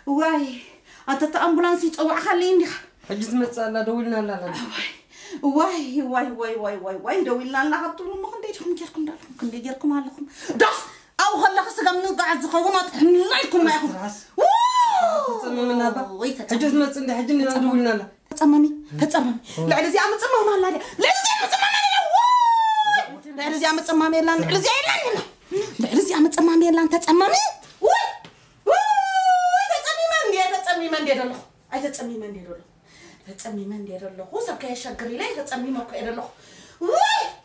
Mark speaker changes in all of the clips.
Speaker 1: واي أنت تأمبولانسي تقوى خليني
Speaker 2: حجز متصالة دولنا لا
Speaker 1: واي واي واي واي واي واي دولنا لا هتقولوا ما كنت جيركم علىكم دف أو هلا خسق من قاعد زخونات حنلايكم ما ياخذ
Speaker 2: تتصمم من هذا حجز متصالة حجني دولنا لا
Speaker 1: تتصممي لا زي عم تصمم هلا لا زي عم تصمم يلا لا زي عم تصمم يلا تتصممي من دير الله أي تتصمي من دير الله تتصمي من دير الله هو سبك يشجري ليه تتصمي ما كير الله واي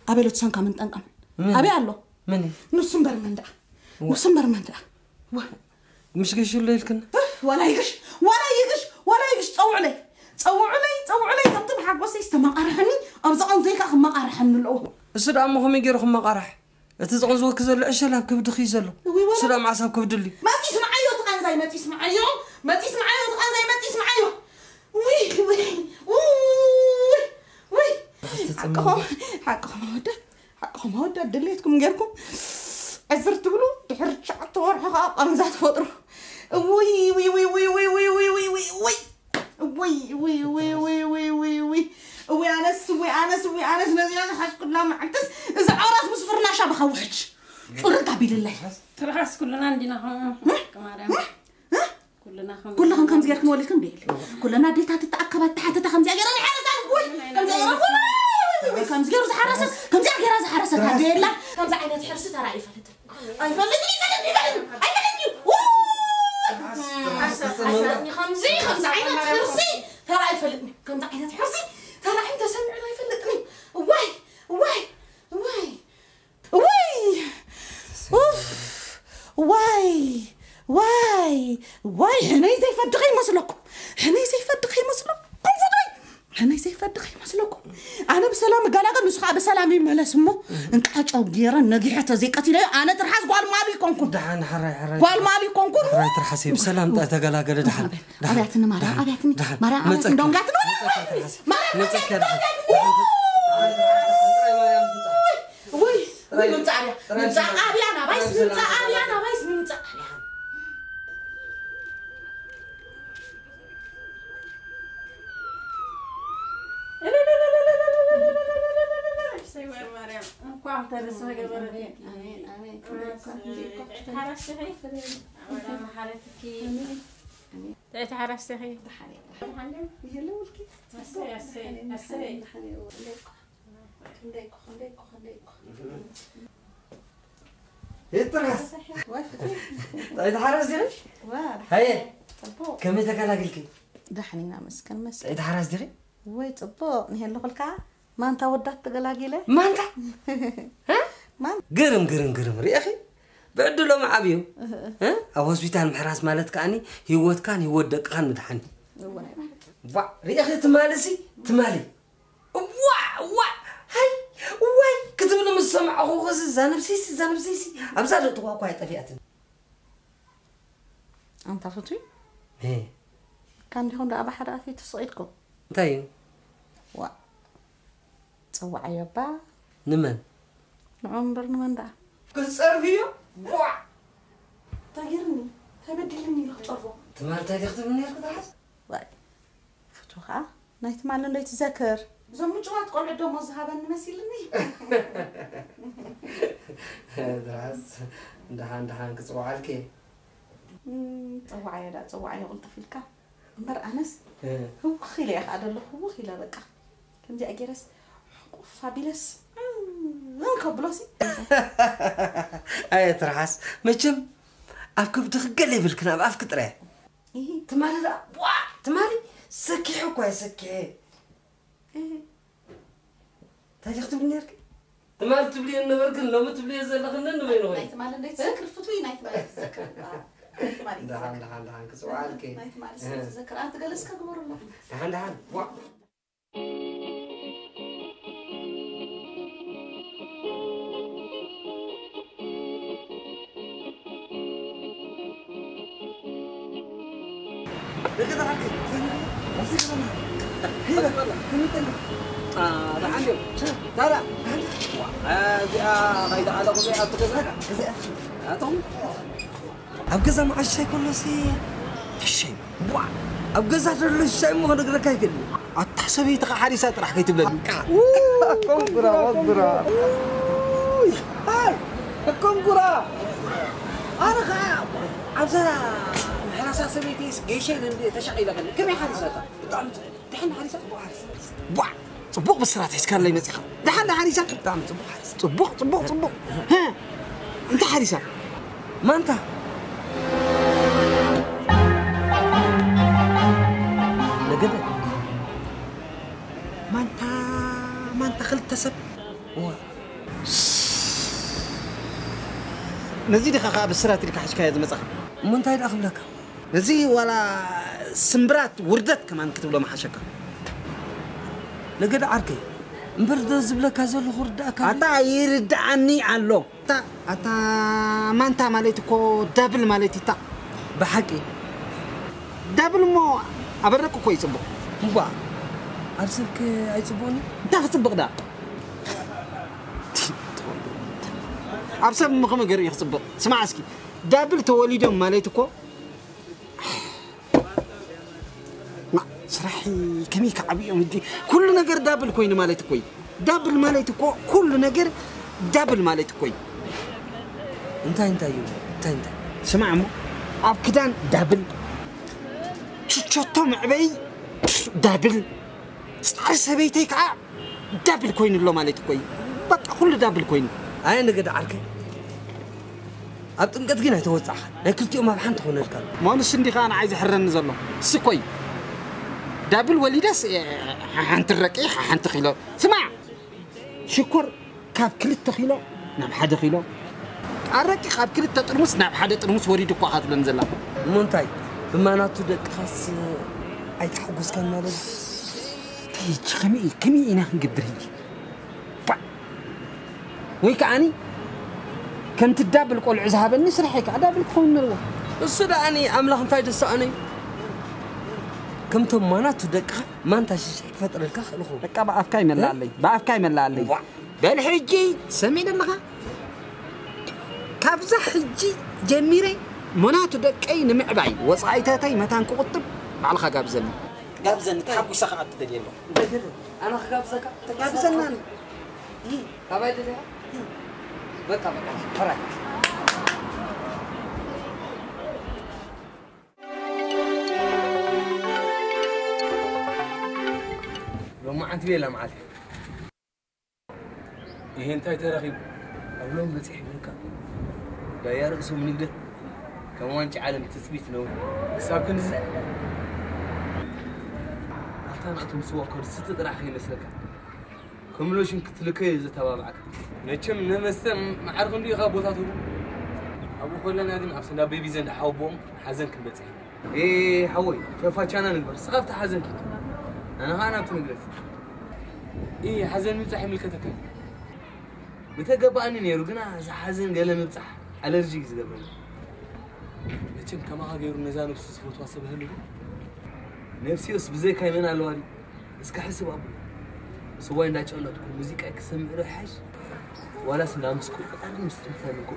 Speaker 1: أبي لو تسان كمان تنقم أبي الله
Speaker 2: مني
Speaker 1: نص برمندا
Speaker 2: مش قش الليل كنا
Speaker 1: ولا يقش صوع علي كم تبحق بس يستمع أرحني أرزقن زيك أخ ما أرحن الأول
Speaker 2: السر أمهم يجي رخم مقارح تزغن زوج كذا الأشياء كبد خيزله سر أم عصام كبد لي
Speaker 1: ما تسمعيه تقان زي ما تسمعيه حقهم هودا دليتكم غيركم عزرت بلو تحرج تورحها أمزات فطر وي أنا نزيان حاج كلها معكتس إذا عراس مصفرنا شبه وحش فرد عبيد الله
Speaker 3: ترحس كلنا عندنا كمارم
Speaker 1: كلهم كم زياركم وليكم بيل كلنا ديتها تتأكبت تحت خمسة جيران حرسان بوي كم زيار حرسات هذه لا كم زعينة حرسة ترى أي فلتني خمسة عينة حرسي ترى يفلتني كم زعينة حرسي ترى أنت سمعنا يفلتني واي هنا زي فدخي مسلكم أنا بسلام قال نسخة بسلام يملس مو أنت حاج أو جيران نجيحة زي قتيلة أنا ترحس قال مالي كونكم
Speaker 2: دحان حراي
Speaker 1: قال مالي كونكم
Speaker 2: حراي ترحسي بسلام تقلا قال دحان
Speaker 1: أبيتني مرة دونجاتنا وي نمتع أنا بايس
Speaker 3: كم ترسها قبل آمين حرستها ولا محرتك تعيت حرستها بحالي
Speaker 1: يلا ولكي
Speaker 3: أسي
Speaker 2: يترحس تعيت حرستها هاي كم تقلاقلكي
Speaker 1: دحنينا مسكن
Speaker 2: تعيت حرستها
Speaker 1: وي طبو نهي لقلكا ما أنت ودت تقلاقيله
Speaker 2: ما أنت ها
Speaker 1: ما
Speaker 2: قرم يا أخي بعدلو مع أبيو ها أو هوسبيتال محراس مالت كأني هيوت كان هيودك كان مدحني يا أخي تمالي هاي كتبنا مسمع أخو خز زانب سيسي أمثال تواقع طبيعتنا
Speaker 1: أنت فتوي
Speaker 2: إيه
Speaker 1: كان هون أبا حراتي تصعيدكم
Speaker 2: طيب
Speaker 1: تصوع يبا
Speaker 2: نمن
Speaker 1: نعمر نمن دا
Speaker 2: كسر فيه
Speaker 1: تغيرني تبدلني لخطفه
Speaker 2: تمال تاخذ مني القطعه
Speaker 1: واي فتوها نايت مالن لا تذكر زم جوات قول دوم زهابن مسيلني
Speaker 2: درس دحان كصوع عليك
Speaker 1: صوعي قلت فيك مر أنس هو خيلة هذا هو خيلة بقى كم جاء جرس فابيلس كبلوسي
Speaker 2: أي ترحس مشم أفكر تخجلي بالكناب أفكر ترى
Speaker 1: إيه
Speaker 2: تمالي لا تمالي سكي حكوا سكي
Speaker 1: إيه
Speaker 2: تاجي تبني يرك تمال تبلي إنه بركن لو ما تبلي زي لخنا إنه ما ينوي
Speaker 1: نايت مال نايت سكر فتوي نايت مال سكر
Speaker 2: دهان كسوالك
Speaker 1: نايت مال سكر أنت جالس كقمر الله
Speaker 2: دهان كده عندي هي والله كم تاني ده عندي ترى زيها غير على قضية أتكذا أتوم أبغى مع الشيء كله سي الشيء وا أبغى زادر الشيء مو هذا كذا كذا أتحسبي تقع حريسات راح كيتبلد كمبرا هاي كمبرا أنا خا أبزر حراسة سميتيس جيشين اللي تشعي لك كم حريسات دحين حريسات أبو حريس وا صبوق بالسرعة تحسكر لي مسخ دحين حريسات تعمل صبوق حريس صبوق ها أنت حريسة ما أنت لقد ما أنت خلت تسب نزيد خا بالسرعة تلك حشكاية مسخ ما أنت هيدا أخبرك نزي ولا سمبرات وردت كمان كتب له محشكة لقد عركي مبرد زبلك هذا الخرد أكاد أتا يرد عني علو أتا ما أنت مالتكو دبل مالتي تا بحكي دبل مو أبركو كويس بو مو أرسلك عيسبوني أنت حسب ده أرسل مخم غير يحسب سمع اسكي دبل توليدهم مالتكو صراحي كمي كعبي مدي كل نجر دبل كوين مالتكوي دبل مالتكو كل نجر دبل مالتكوي انت سمع عمو اب كدان دبل تشوتو معبي دبل حسبيتك دبل كوين لو مالتكوي بقى كل دبل كوين اي نقد عركي اب طنقت كنا توصح لكلتي ما بحنت خون الكل ما نس اندي انا عايز احرن زلو سكوي دبل وليدس حنت الرقيق حنت خيلو سمع شكر كاب كلت خيلو نعم حدا خيلو الرقيق كاب كلت طرمس نعم حدا طرمس وريد كو خاط بنزلا مونتاي بماناتو دق خاص اي تحوس كان مالو تي كمي انا نقدري ويكاني كنت دابل قول عزابني سرحيك دابل كون نلو السوداني املاح انتي دساني كمتم ماناتو دق ما انت فطر لك خلخو بقى بافكاي ملا علي بالحجي سمين لها كابزا حجي جميري مناتو دقي نمعباي وصايتاتي متان كقطب بعلخا قابزني تحبس خاطر تديلو انا خابزك تقابزنا كاباي دي بقى فرق ما أنت بيلا معك إيه أنت ترى أولهم مسيح منك لا يرقصوا من يده كمان عالم تثبيت نو حساب كنز أعطانا أتم سوا كل ستة دراع خيل سلك كملوش إنك تلقي إذا تبابعك نتشم نمسم معرفون لي غابوتاتو أبو خلنا هذه معفسنا بيبي زين حوبهم حزن كبتين إيه حوي ففاتشانا نقبل سقفت حزن أنا بتنقلت إيه حزن مبصح ملكتك بتقبأني نيرو قنا حزن قال مبصح ألرجيك زقبل لكن كما غير نزال بسفوت واصل هلو نفسي أص بزي كايمن على الوالي بس كحسب أبو سواء ناج الله تكون موسيقى كسم روحش ولا سنامسكو أنا مستمتعكم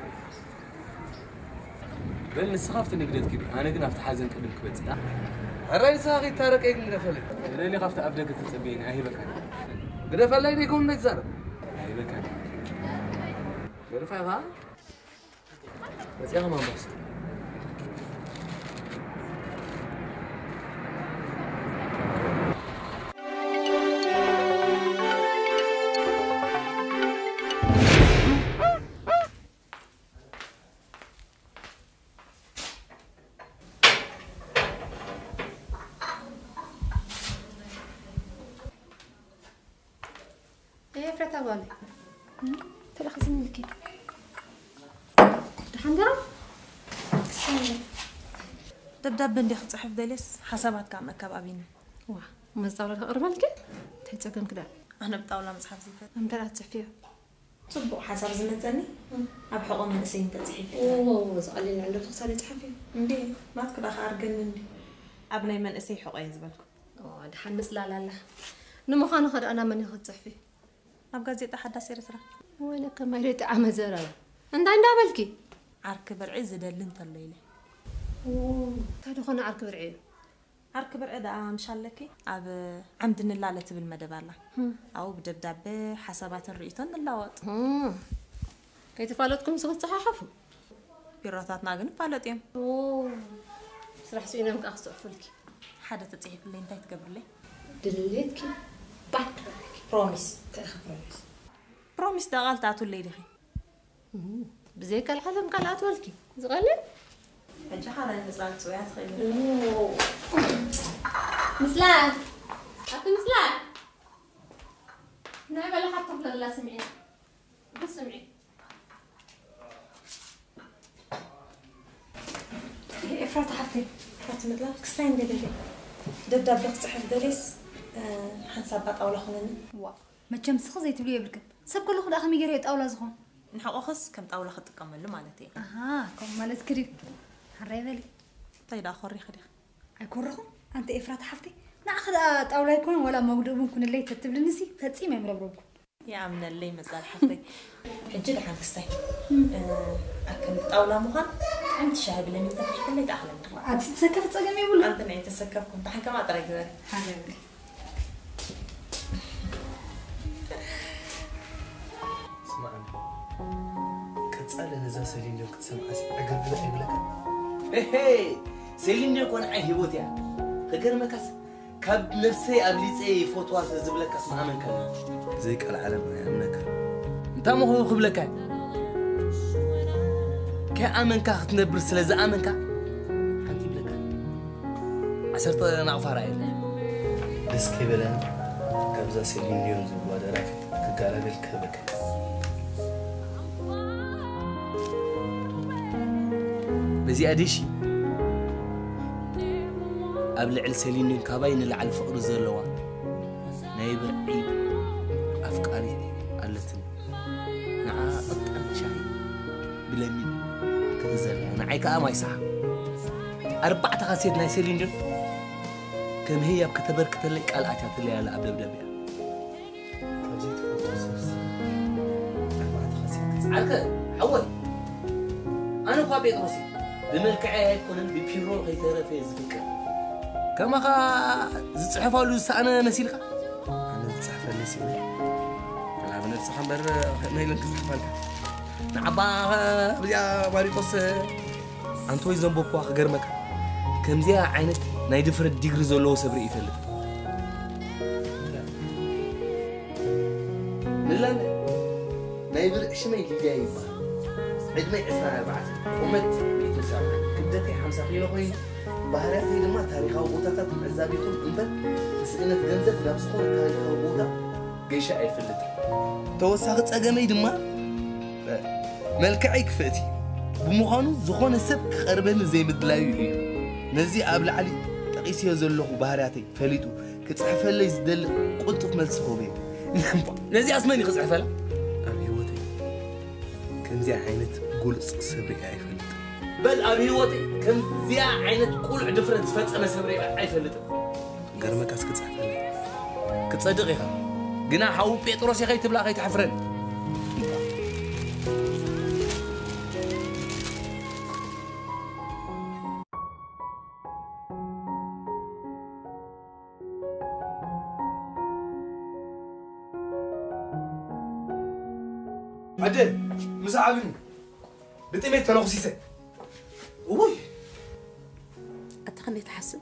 Speaker 2: بل نسخافت نقدر كده أنا قنا أفتح حزن كده كبت الرئيس هاي تارك إيه من رفلك اللي خافت أبدأ تسبين أهي بكان قرف الله يكون نجزر أهي بكان قرف هذا بس يا ما بس
Speaker 4: تابالي تلخصني لك دحندرا
Speaker 5: دبدب بندي صحف دلس حسابات كام كبابين
Speaker 4: وا مزاوله قربلك تيتسكن كده
Speaker 5: انا بطاوله مصحف زيفت
Speaker 4: امتلات صحفيه
Speaker 5: صبو حساب زمتني اب حقوق من سين تصحيف
Speaker 4: اوه زقلي عنده تخسري تصحفي
Speaker 5: اندي ما تكدا خارجن اندي ابني من اسي حقوق يزبلكم
Speaker 4: دحن مسلا لا نمخانو خد انا من يخد صحفي
Speaker 5: اب غازيطه حدا سير سرا
Speaker 4: ولا كما يريد عم زرا عند بالكي
Speaker 5: عرك برعي زدل انت الليله
Speaker 4: تدخلنا عرك برعي
Speaker 5: عرك برعي دا مشالكي اب عمدن الله بالمدب الله او بدبدب حسابات الرئيتون اللوط
Speaker 4: كيف فالتكم سوت صحافه
Speaker 5: بيروتاتنا غن فالطيم
Speaker 4: صراحه سينا مك اخصفلكي
Speaker 5: حدا تصيح لي انت تقبر لي
Speaker 4: دليتكي بعد
Speaker 5: بروميس
Speaker 4: بروميس
Speaker 5: بروميس دا غلطاتو اللي دخي
Speaker 4: بزيك العالم قالات ولكي زغلي
Speaker 5: انت حالا نزلت سويات خير
Speaker 4: مسلان اخي مسلان نعم لا حتى لا سمعي بس سمعي
Speaker 5: افرط حتى فاطمه لا كستين دليل دبدب بتصحف دليس حنسبط اولا خلنا
Speaker 6: وا ما تشمس خزي تبلي يبلك سب كل خد اخمي يريد اولا زخون
Speaker 5: نحو اخس كم طاوله خطقم له مالتي
Speaker 6: اها كم مالت كري حري بالي
Speaker 5: طيب اخري خدي
Speaker 6: ايكورخم انت افرط حفتي ناخذ طاوله يكون ولا مودب يكون اللي تتبل نسي فصيم يمربربكم
Speaker 5: يا عمنا اللي مزال حفتي حجي لحن كستين اكل طاوله مخان انت شاهد لاني تفكر اللي تاخذ
Speaker 6: انت تسكف تصقمي يقول
Speaker 5: انت نعي تسكفكم تحن كما طريق ذلك
Speaker 6: حبيبي
Speaker 7: قال نزا سيلين لك تسمع اقرب لا يبلك هي سيلين يكون عي هيوتيا غير مكاس كاب نفسي ابليصي فوتوات زبلك اسمع من كلام زي قال العالم يا منك انت ما هو قبلك كامنك تنبر سلاز امنك حتى يبلك عشرت نعفر عيل بس كبلان كابزا سيلين يوم زبوا درافت كقال بالكبك بزي أديشي قبل عل سلينين كابين اللي على الفقر زلوا نايبر عيب أفكاري قالتني نعا أطعم شاي بلمين كذا أنا عيكا ما يصح 4 خاسيت ناي سلينين كم هي بكتبر كتلك قال أتات اللي على قبل بدبيا عركة حول أنا قابيت راسي بملكعي يكون ببيرو غير في زفكر كما زصحفوا له انا مسيلك انا زصحف لي سي انا بنت صحبر ما يلك صحفالك نعبا يا ماريكوس انتو يزنبو كو غيرمك كمزيا عينت ناي دفرت ديغري زولو صبري يفلت لا ناي برش ما يجي جايب عندما يسمع بعد ومت كدتي 5 كيلو خوي بهراتي لما تاريخ وبوتات معزابيكم انبل بس انا تنزل لابس خو تاريخ وبوتا قيشه ايفلت توساخ صقمي دما ملكعي كفتي بمخانو زخونه سب خربن زي مدلاي نزي ابل علي تقيسي زلخو بهراتي فليتو كتصحفلي زدل قلطف ملس خوبي نزي اسمني خصحفلا ابيوتي كنزي عينت قول صبري ايفلت بل ابيوتي كم زي عينت قول دفرنس فصمه صبري ايفلت غرمك اسك تصحفلي كتصدق يخا غنا حاو بيطروس يخي تبلا خي تحفرن عدل مسعبني بتميت تنقصيسه وي
Speaker 1: اتخني تحسب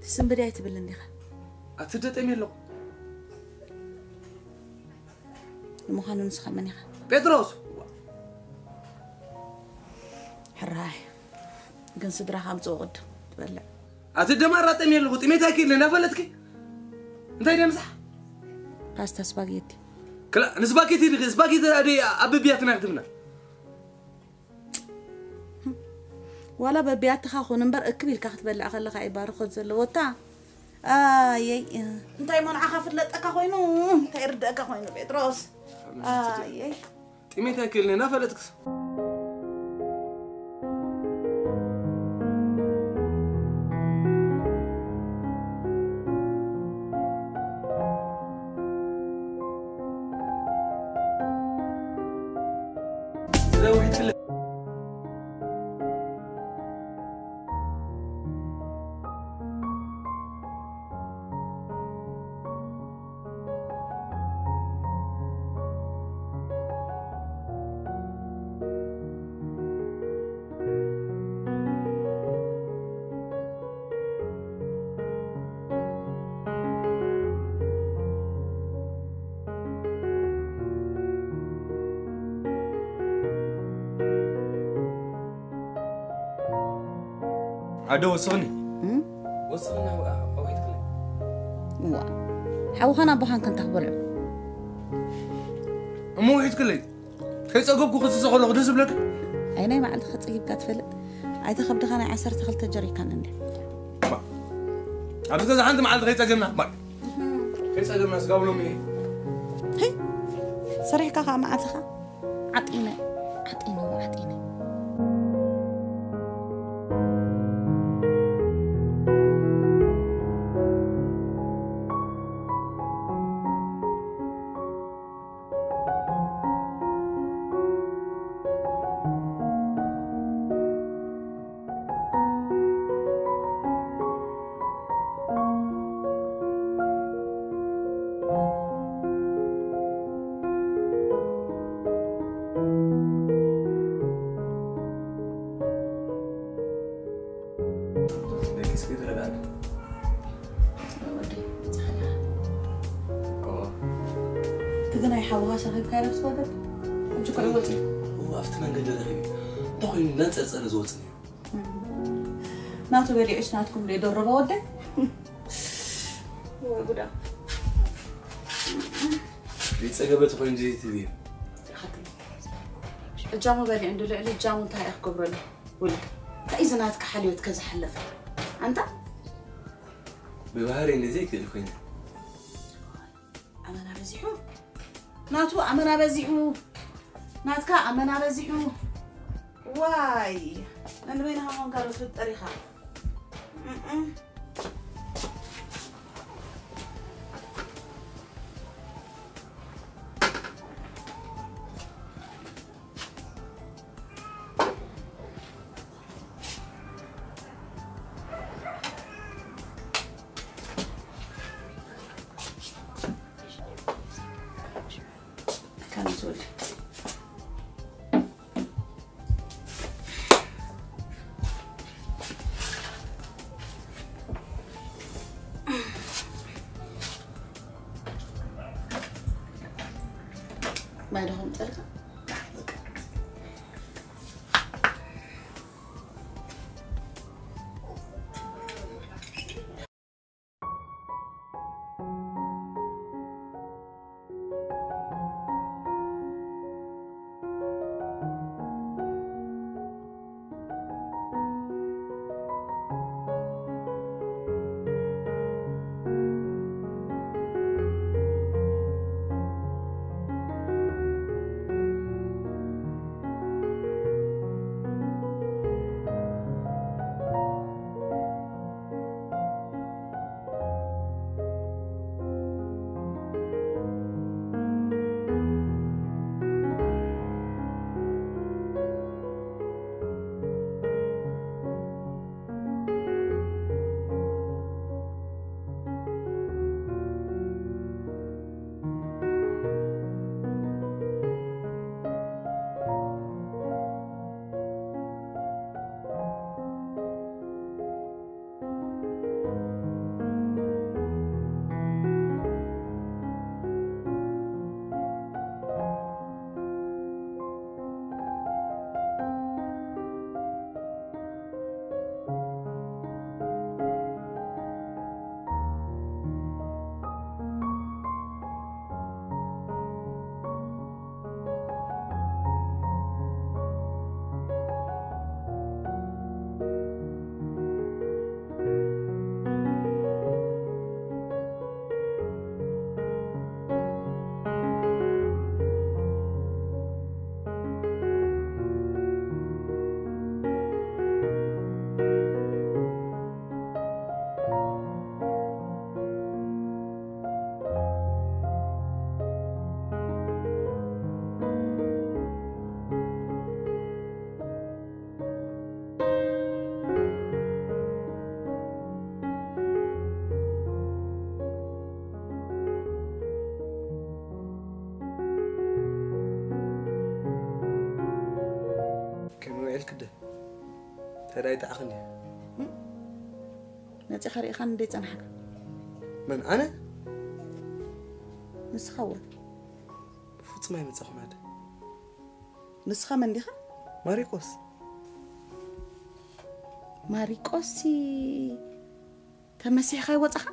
Speaker 1: تسم بدايه تبلني خا
Speaker 7: اتدتمي له
Speaker 1: المخانو نسخه مني خا
Speaker 7: بيتروس
Speaker 1: حراي كن صدرها خمس وقد تبلع
Speaker 7: اتدمرتمي له تميت اكيد لنا فلتك انت يا مسح
Speaker 1: باستا سباغيتي
Speaker 7: كلا نسباكيتي دي سباكيتي ادي ابياتنا كتبنا
Speaker 1: ولا ببيات خا خون نبر اكبيل كتبلع خلك عباره خذ زلوتا يي انتي من عخا فلطك خوينو انتي ردك خوينو بيتروس يي
Speaker 7: تميت اكيد لنا فلتك زوجت كله عدو وصغني وصغني أو يتكلم
Speaker 1: حوخنا بوحان كنت أخبره
Speaker 7: مو يتكلم كيف أقولك خصوص أقول لك دز بلك
Speaker 1: أنا ما عندي خط يبقى تفلت عايز أخبر دخانة 10 خلطة جري كان عندي
Speaker 7: ما عبد كذا عندي مع الغيت أجمنا ما كيف أجمنا سقابلو مي
Speaker 1: هي صريح كاخا ما عتخا عطينا تقدر يحاولها شغل كارف صدق وجوك عوضي
Speaker 7: هو أفتنا قد ذهبي ضوي ننسى أسأل زوجتي
Speaker 1: ناتو بري إيش ناتكم لي دربة وده هو يقول
Speaker 7: بيتسقبت خوين جديد تدي
Speaker 1: الجامو بري عنده لعلي الجامو انتهى يحكبر له ولك فإذا ناتك حالي وتكذا حلفة أنت
Speaker 7: ببهاري إن زيك الخوين
Speaker 1: أمنا بزيحو ناتو أمنا بزيحو ناتكا أمنا بزيحو واي من وين هم قالوا في الطريقة كنزول
Speaker 7: كده تراي تاخني
Speaker 1: نتي خري خان دي صنحك
Speaker 7: من انا
Speaker 1: نسخوه
Speaker 7: فوت ما يمصخ ماده
Speaker 1: نسخه من ديخه ماريكوسي تمسيح خاي وصخه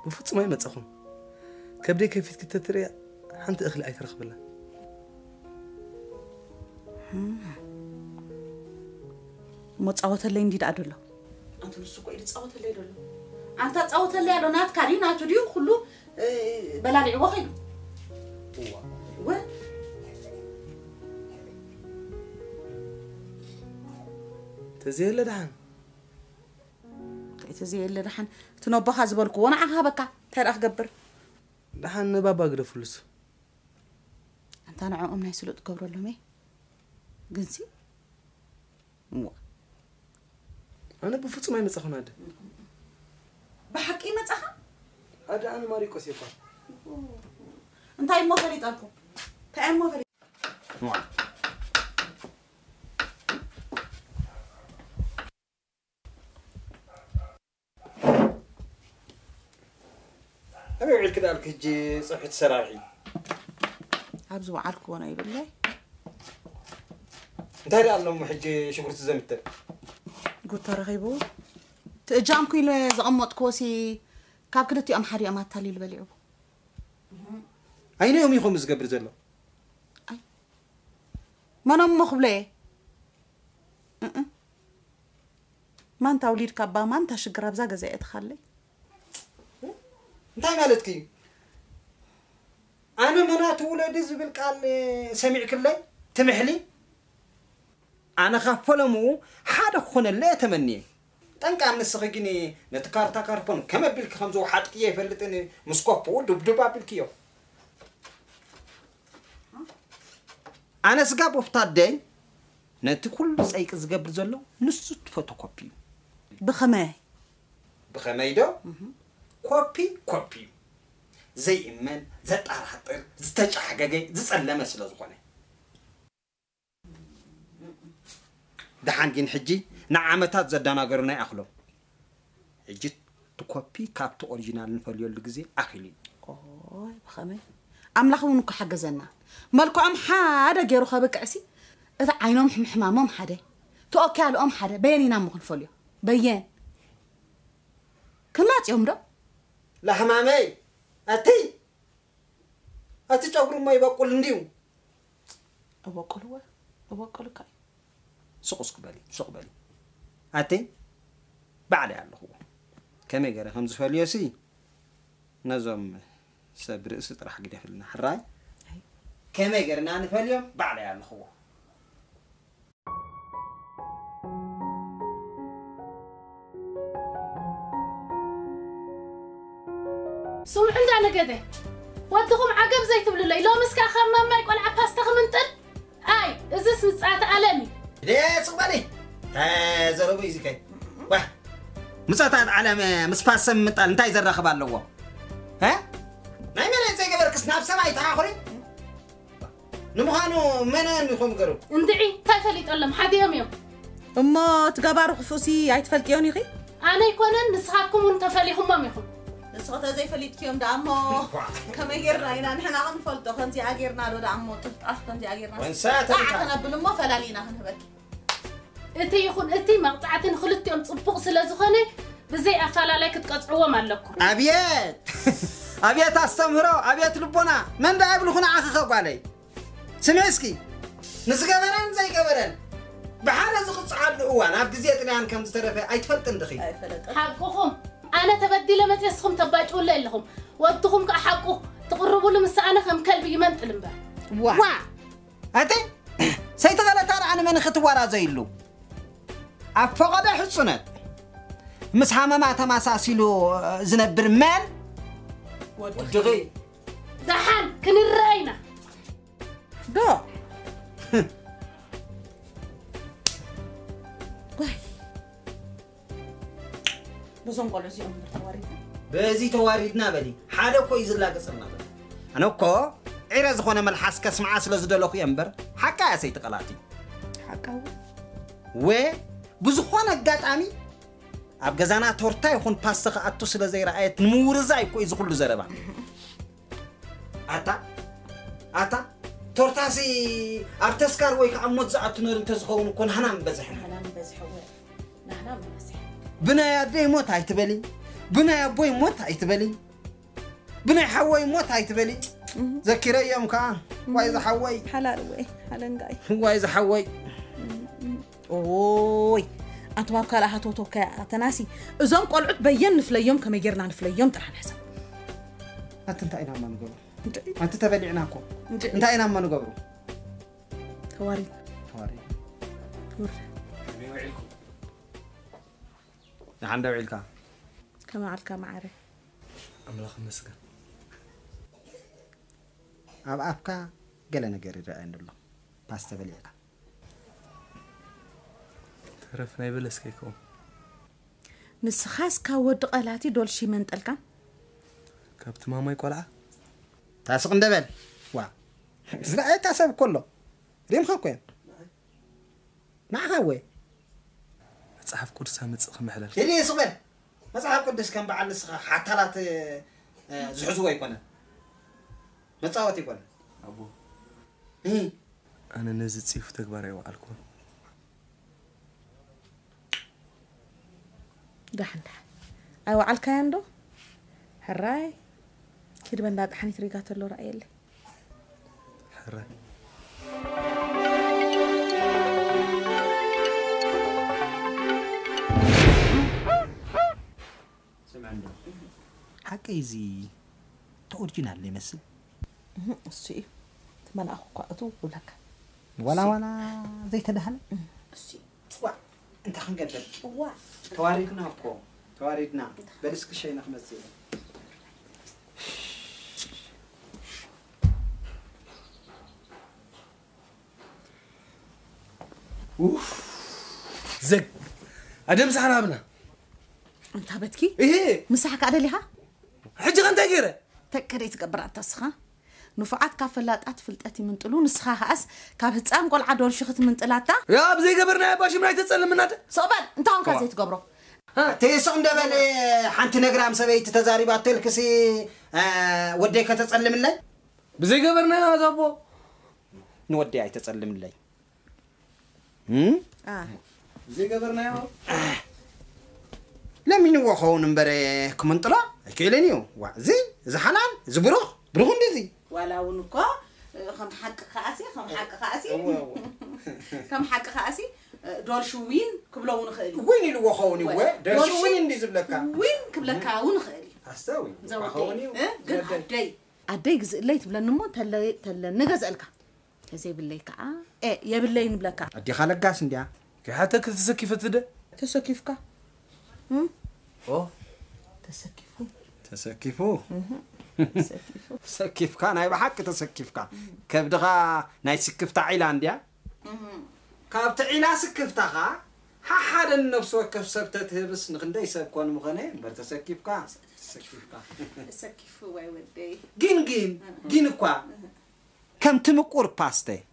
Speaker 7: بفوت ما يمصخم كبدي كيف تتري حنت اخلي اي ترخب لها
Speaker 1: مصاوت اللي ندي ادله انت نسو قيد تصاوت اللي ادله انت تصاوت اللي ادله نات كارينا تديو كله بلالي وخي و
Speaker 7: تزيل لدحن
Speaker 1: تزيل لدحن تنبخ زبلكو وانا عها بكا ترى اخبر
Speaker 7: دحن بابا قد فلوس
Speaker 1: انت انا عقم ناي سلوط كبر لهم ايه جنسي مو
Speaker 7: انا بفوت ما يمصخنا هذا
Speaker 1: بحقي مصخه
Speaker 7: هذا انا ماريكوس يفا
Speaker 1: انت اي مو فريد الكو تاي مو فريد
Speaker 2: أبي أقول كذا لك هجي صحة سراحي.
Speaker 1: عبزو عالكو أنا يبلي.
Speaker 2: انتهي اللهم حجي شكرت زمتة.
Speaker 1: قلت رغيبو. تجام كيل زقمت كوسي كاب كدتي أم حري أم تالي البليعو.
Speaker 2: أين يوم يخمس قبل زلا؟
Speaker 1: أي. ما أنا مخبلة. ما أنت وليد كابا ما أنت شجرة بزاج زي تخلي.
Speaker 2: انتهي مالتكي. أنا منات ولدي زبل قال سمع كله تمحلي. أنا خافلمو حدا خون اللي تمني. تنقع من السخجني نتكار تكاربون كم بالك خمسة واحد كيه فلتني مسكوب دب بالكيو. أنا سقاب وفتادين نتكل سايق سقاب زلوا نسوت فوتوكوبي.
Speaker 1: بخماي
Speaker 2: دو كوبي زي إمان زت أرحطر زتج حاجة زسأل مسألة زخنة دحين جين حجي نعمتات زدنا قرنا أخلو حجي تكوبي كابتو أوريجينال نفليو الجزء أخلي
Speaker 1: بخماي أملاخون كحاجة زنا مالكو أم حدا جيرو خابك أسي إذا عينهم حمامهم حدا تأكلوا أم حدا بيني نام فليو بيان كمات يوم ده
Speaker 2: لا حمامي أتي تقول ما يبقول نديو
Speaker 1: أبقول كاي
Speaker 2: سوق بالي أتي بعد على هو كم يجري خمس فليسي نظام سبر سترح قد في النحراي كم يجري نان فليوم بعد على هو
Speaker 3: سمع عندنا قده ودهم عقب زي تقول لي لو مسكا خمام ما يقول عباس تخمنتن اي ازس مصعات عالمي
Speaker 2: ليه صبالي زروبي زكاي واه مصعات عالم مسفاس سمطال انتي زرخ بالو ها ناي من زي قبر كسناب سماي تاخري نمخانو منن يخم قرو
Speaker 3: اندعي تفليت علم حد يوم
Speaker 1: أما تجبر خصوصي عيتفلتيوني خي
Speaker 3: انا يكونن نسخاكم ونتفليهم ما يخم
Speaker 1: نسخة زي فليت كيوم دامو كم يجرنا إن إحنا عم فلتو خنتي عجرنا لو دامو تفتح خنتي عجرنا
Speaker 2: وين ساعة
Speaker 1: أنا بلما فلالينا هنبك
Speaker 3: أتي يخون أتي مقطعة خلتي أم تصبغ سلازخني بزي أفعل عليك تقطعوا مالكم
Speaker 2: أبيات أستمروا أبيات لبنا من ده قبل خنا عخ خب علي سمعسكي نسقبران زي قبران بحال زخص عبد أوان عبد زيت لي عن كم ترفع أي تفلتن دخي
Speaker 3: حقهم أنا تبدي لما تسخم تبايت ولا لهم ودهم كحقه تقربوا لهم الساعة خم كلب يمنت لمبا
Speaker 2: وا أتي سيتغلط أنا من ختوارا زيلو أفقد حسنات مسحامة ما تماساسيلو زنبر مال ودغي
Speaker 3: دحان كن الرأينا
Speaker 1: دا بزون قالوا زي أمور تواريدنا
Speaker 2: بزي تواردنا بلي حدا كو يزلا قصرنا بلي أنا كو عيرة زخونة ملحس كسمع سلز دلوخ ينبر حكا يا سيد قلاتي
Speaker 1: حكا
Speaker 2: و بزخونة قات عمي أبغزانا تورتا يكون باستخ أتو سلزي رأيت نمورزا يكون يزخلو زربا أتا تورتاسي أبتسكار ويك عمود زعت نور تزخون كون هنام بزح
Speaker 1: هنام بزح نهنام بزح
Speaker 2: بنا يا دي موت هاي تبلي بنا يا بوي موت هاي تبلي بنا حوي موت هاي تبلي ذكري يوم كان وايز حوي
Speaker 1: حلال وي حلال جاي
Speaker 2: وايز حوي
Speaker 1: اوي انت ما كلا هاتوتو كتناسي اذن قلعت بين نفليوم كما يجرنا نفليوم طرح حسب
Speaker 2: انت اين ما نقول انت تبلعناكم انت اين ما نقول
Speaker 1: تواري
Speaker 2: نحن دوعيلك
Speaker 1: كما على كما عارف
Speaker 7: أملاخ مسكن
Speaker 2: أبقى قال نجار رأينا الله بس تبليك
Speaker 7: تعرف نايبل اسكيكم
Speaker 1: نسخاس كود قلاتي دول شي من تلك
Speaker 7: كابت ماما يقولها
Speaker 2: تاسق ندبل وا زرعي تاسب كله ريم خاكوين نعاوي
Speaker 7: مصحف قدس مصخ محلل
Speaker 2: اللي يسقل مصحف قدس كان بعل حتلات زحزو يكون مصاوت يكون
Speaker 7: أبو أنا نزلت سيف تكبر وعلكم
Speaker 1: دحن أيوة على الكاندو هراي كده بنا دحني تريقات اللو رأي اللي
Speaker 7: حرة
Speaker 2: سمعني حكي زي تورجينال اللي يمثل
Speaker 1: السي تمنى أخو قاعدو ولك
Speaker 2: ولا زي تدهن
Speaker 1: السي
Speaker 2: وا انت خنقدر
Speaker 1: وا
Speaker 2: تواريخنا اكو تواريخنا بلسك شيء نخمسي
Speaker 7: اوف زق ادم سحرابنا
Speaker 1: انت بتكي
Speaker 7: ايه
Speaker 1: مسحك عليها
Speaker 7: حجي انت غيره
Speaker 1: تكريت قبر تسخه نفعات كافلات فلطتي من طلو نسخه هاس كاب هصام قلعه دول شخت من طلاتا
Speaker 7: يا بزي قبرنا يا باشا من يتصلم مناد
Speaker 1: صوبن انت هون كازي تقبرو
Speaker 2: تيسو ندبل حنت نغرام سبيت تزاريبات تلكسي ودي كتصلم لي
Speaker 7: بزي قبرنا يا زابو
Speaker 2: نودي اي تصلم لي
Speaker 7: زي قبرنا يا
Speaker 2: لمن وخون نبره كمنطلا كيلنيو وزي زحلال زبروخ بروخ ندزي
Speaker 1: ولا ونكو خم حق خاسي كم حق خاسي دول شوين كبلو ونخالي
Speaker 2: وين الوخوني دول شوين ندز بلكا
Speaker 1: وين كبلكا ونخالي
Speaker 2: استوي
Speaker 1: زودي قد عدي جزء ليت بلا نمو تل نغزلك تزي بالليك يا باللي نبلكا
Speaker 2: ادي خلقاس نديا
Speaker 7: كي حتى كتسكيفت ده
Speaker 1: تسكيفك
Speaker 7: اوه
Speaker 2: تسكيفو سكيف كان هاي بحق تسكيف كان كبدغا ناي سكفت عيلانديا كابت عيلا سكفتها حد النفس وكف سبتته بس نخندي سب كون مغني برت سكيف كان
Speaker 1: سكيف واي ودي
Speaker 2: جين كوا كم تمقور باستي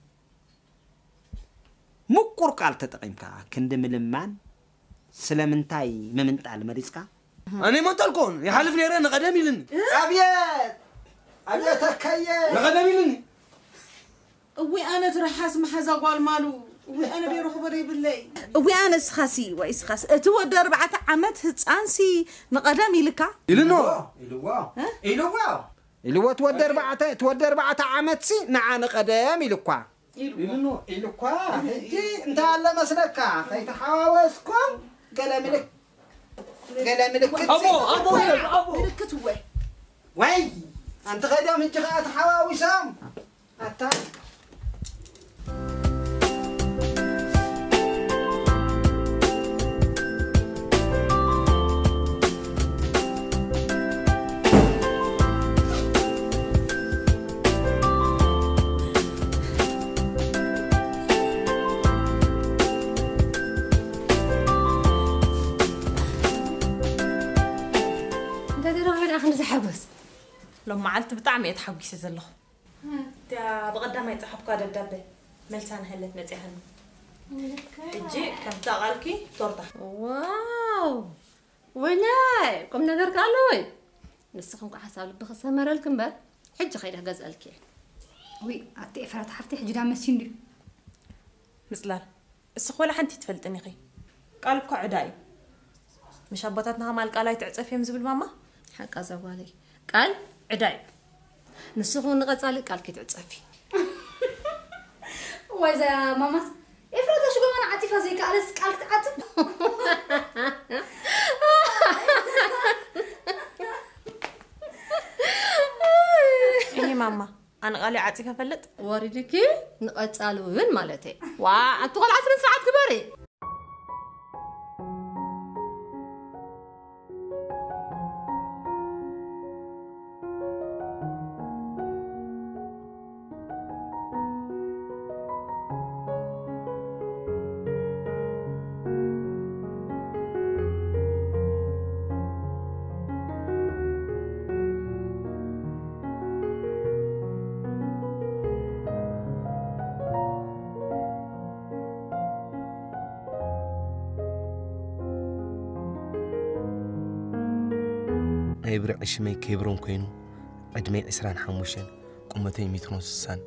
Speaker 2: مقور قال تطقيمكا كند ملمان سلامنتاي ممنت على مريسكا
Speaker 7: أنا ما تلقون يحلف لي أنا قدامي لني
Speaker 2: أبيت تكيّ
Speaker 7: قدامي لني
Speaker 1: وي أنا ترى حاسم حزا قال مالو وي أنا بيروح بري بالليل وي أنا سخاسي ويس خاس تود 4 عامات هتصانسي نقدامي لكا
Speaker 2: إلوا تود 4 عامات سي نعا نقدامي لكوا إلوا انت على مسلكا تيتحاوسكم قلملك
Speaker 7: أبو
Speaker 1: ملكت
Speaker 2: وي أنت غدا من جهات حواوسام أتا
Speaker 5: لما عالت بطعم يتحوكي زلخ يا بقدام يتصحبكوا هذا الدبة ملتان هلت متيهن اجي كم تقالكي تورته
Speaker 4: واو ويناي قم نذرك علوي نسخنك حساب لبخ سمر لكم بقى حج خيره غزالكي
Speaker 6: وي أنت إفراد حفتي حجدا مسيندي
Speaker 5: مثلال السخوله حنتي تفلطني خي قالكو عداي مش ابوتاتنا مال قالاي تعصف يم زبل ماما
Speaker 4: حق زوالي قال عداي نسخو نغصالي قالكي تعصفي
Speaker 6: وإذا ماما إفراد شو كمان عاطفة زي كالس قالك تعاطف
Speaker 5: إيه ماما أنا قالي عاطفة فلت
Speaker 4: وردكي نقصالو وين مالتي وا انتو قال 10 ساعات كبري
Speaker 7: يبرع عشمي كيبرون كينو عدمي عسران حموشن قمتي ميترون سسان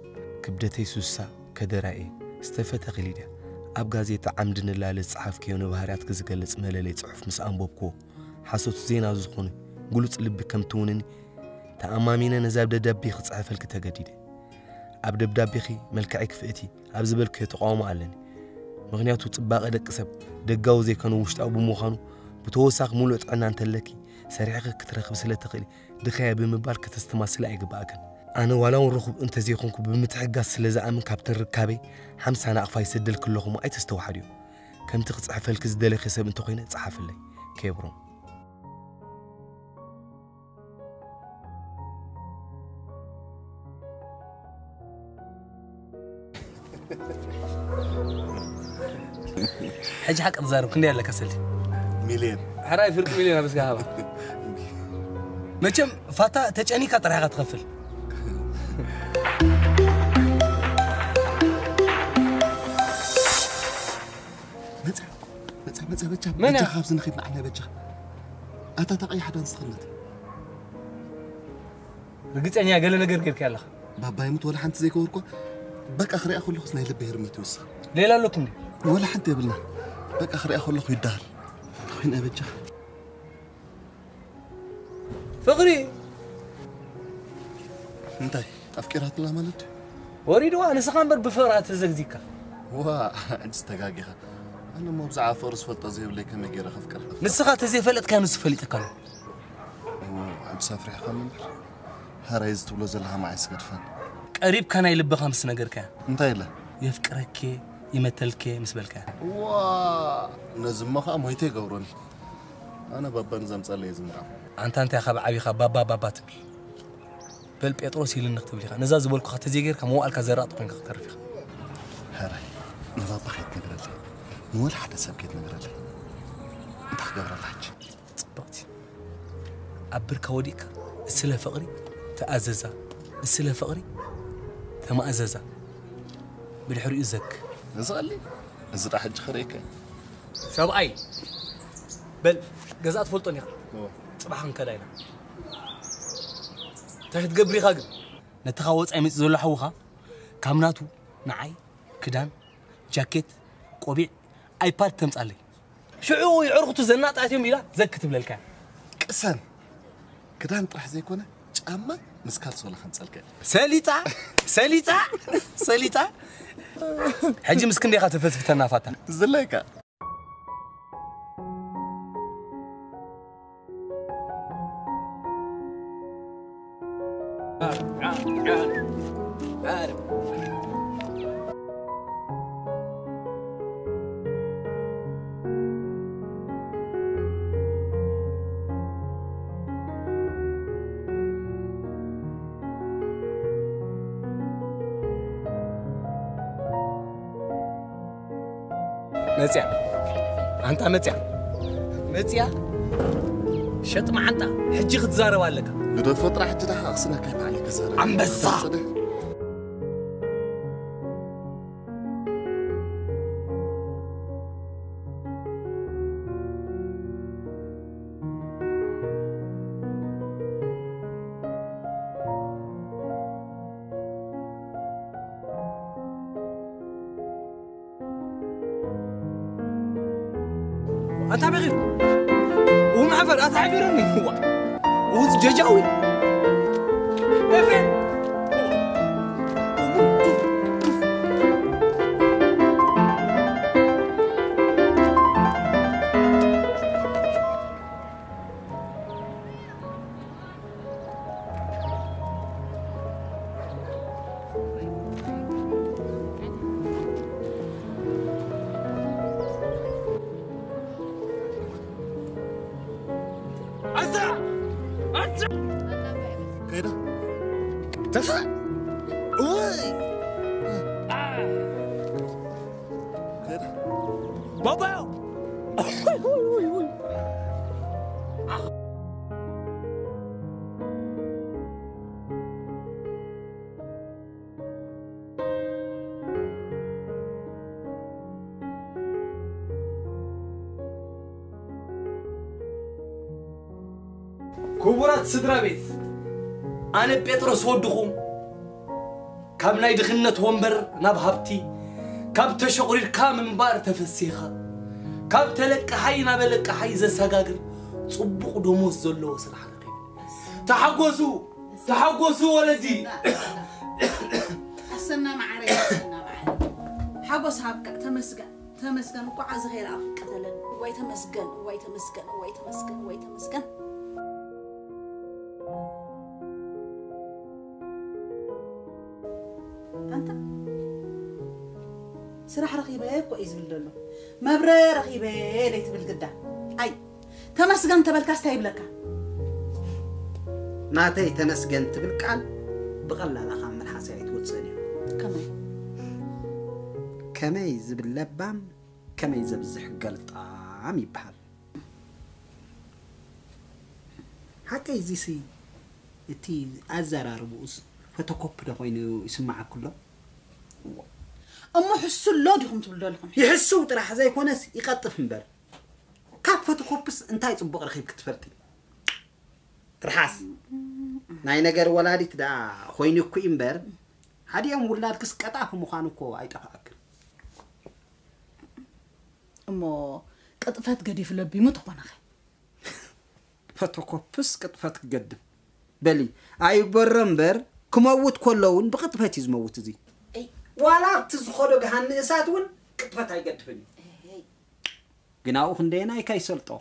Speaker 7: كبدتي سوسا كدرائي استفت غليدا اب غازيتا عمدن لاله صحاف كيونو بهارات كزغلص مللي صحف مس انبوبكو حسوت زينا زخوني غلص لب كمتونني تأمامينا نزاب دبي خصحفلك تجديده اب دبدابيخي ملكعي كفئتي اب زبلك تقاوم علني مغنياتو صباقه دقسب دغاو زي كانو وشطاو بمخانو بتوساخ مولو طعنا انتلكي سريعك كترخب سلتقلي دخيا بمبال كتستماسل ايغباكن انا ولاو نرخب انت زي كونكو بمتحقاس سلازا امن كابتن ركابي 50 انا اقفا يسدل كلكم اي تستوحديو كم تقصحفلك زدلي حساب انت خوينا تصحفلي كيبرو حج حق تزارب كندي لك اسلتي
Speaker 8: مليون
Speaker 7: حراي فرق مليون بس قهبه مچم فاتا تچني كطريقه تخفل
Speaker 8: متى بجا خابز نخيب معنا بجا اتا تقي حدا نستخلت
Speaker 7: رغصنيا قال ነገር كيرك يالله
Speaker 8: بابا يموت ولا حنت زي كوركو بك اخري اخو لخص ناي لب هرمت يوسخ
Speaker 7: ليلا لكم
Speaker 8: ولا حنت يبلنا بك اخري اخو لخو يدار وين ابجا
Speaker 7: فقري
Speaker 8: انتي افكرات الله مالد
Speaker 7: وريدو انا سخانبر بفرات زغزيكا
Speaker 8: وا استغاغيخه انا مو بزعه فرس فلطه زي بلي كما غير خفكر
Speaker 7: نسخه تزي فلط كان سفليت كان
Speaker 8: عم سافر خمن هرايز تبلو زلها معي سقدفن
Speaker 7: قريب كان يلب خمس ነገር كان
Speaker 8: انتي لا
Speaker 7: يفكرك يمتلك مسبلك
Speaker 8: وا نزمخه مويته غوروني انا بابا نزم صلي زمرا
Speaker 7: انت يا خب عبي خب بابا تبل بل بيطروس يل نكتب لي نزا زبلكو خت زي غير كمو الك زراط كون كترفي
Speaker 8: هراي نبابا خيت نغرلي نول حدا سبكيت نغرلي انت خبر الله
Speaker 7: صبقتي عبرك وديك السله فقري تأززا السله فقري تمأززا بالحري زك
Speaker 8: نزغلي ازرا حج خريكه
Speaker 7: سبعي بل جزات فلطني صباحا كداينا تحت قبري خاق نتخوص ايمت زلو حوخه كامناتو نعاي كدان جاكيت قبيع ايباد تمصالي شعو يعرقتو زناطاتهم الى زكت بللكا
Speaker 8: قسن كدان طرح زي كونه ጫማ مسكال صولا خنصلك سليطه
Speaker 7: حجي مسكن ديخه تفسفتنا فاتا
Speaker 8: زليكا
Speaker 7: عارف مزيا انت مزيا شط ما انت حجي تزارب عليك
Speaker 8: بدو فتره حتى اخصنا كيف عليك زارب
Speaker 7: عم بصا
Speaker 2: أتابعي ومعفر أتابعيني هو وجاجاوي إفن كبرات سدرا بيت أنا بيتروس ودخوم كم ناي دخلنا ومبر نبهبتي كم تشغري كم مبار تفسيخة كم تلك حي نبلك حي زساقر صبق دموز زلو وصل حلقي تحقوسوا ولدي
Speaker 1: أسنا معري أسنا معري حقوس هابك تمسكن وقعز غير قتلن ويتمسكن أنت سرح رقيبة كويس بالله مبرر رقيبة ليت بالقدام أي تمسكن تبلكاس تايبلك
Speaker 2: ناتي تمسكن تبلكال بغلا لا خام الحسايت وتصني كمي زب اللبام كمي زب الزحق الطعام يبحر حتى يزيسي تي أزرار بوس فتكوب ده وين يسمع كله
Speaker 1: أما حسوا اللودهم تقول لهم
Speaker 2: يحسوا ترى زي كونس يقطف مبر كاب فتكوبس انتي صبغ رخيب كتفرتي ترحاس ناي نجر ولادي تدا خويني كو امبر هادي يوم ولاد كس قطاف مخانكو ايطفاك
Speaker 1: أما قطفات قديف لبي متقنا
Speaker 2: فتكوبس قطفات قدم بلي اي برمبر كموت كلون بقطفات يزموت زي
Speaker 1: اي
Speaker 2: ولا تزخلو جهن اساتون قطفات ايقدفني غناو خندينا يكايسلطو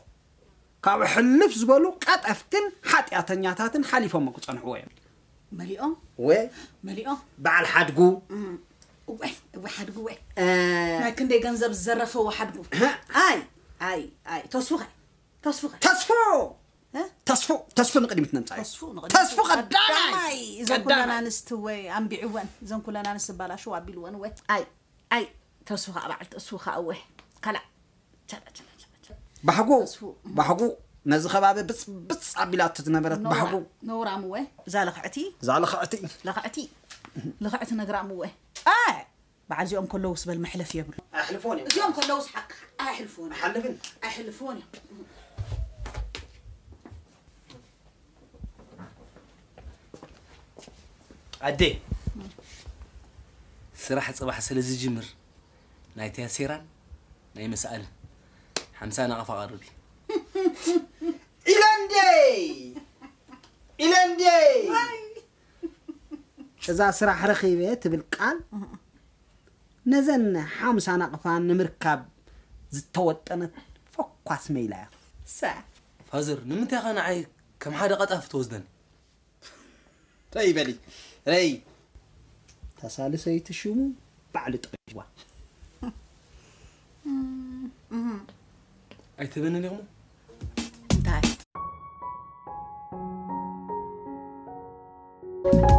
Speaker 2: كاب حلف زبلو قطفتن حطياتنياتاتن حليفهم مقصنحو
Speaker 1: مليون مليون
Speaker 2: بعل حدقو
Speaker 1: وحدقو لكن دي غنزب زرفه وحدقو اي تصفو نقدمتنا نصاي تصفو قدامي اذا كلنا نستوي ام بيعون اذا كلنا نسبالا شو ابيلون وي اي تصفو بعد تصفو اوه كلا
Speaker 2: بحقو نز خبابه بس عبيلات تنبرت بحقو
Speaker 1: نورام وي زالخعتي لخعتي نغرام وي بعد يوم كله وسب المحلف يبل
Speaker 2: احلفوني
Speaker 1: يوم كله وسحق احلفوني
Speaker 7: عدي سراحة صباح سلزي جمر نايتها سيران ناي مسألة 50 نقف غربي
Speaker 2: إلندي إذا سراح رخيبة تبالقال نزلنا 50 نقفان نمركب زتوتنت فقاس ميلا
Speaker 1: ساعة
Speaker 7: فازر نمتى أنا عاي كم حدا قطف توزدن
Speaker 2: طيب لي تسالسي تشومو بعد طيبوا
Speaker 7: أي تبنني يومو
Speaker 1: انتهي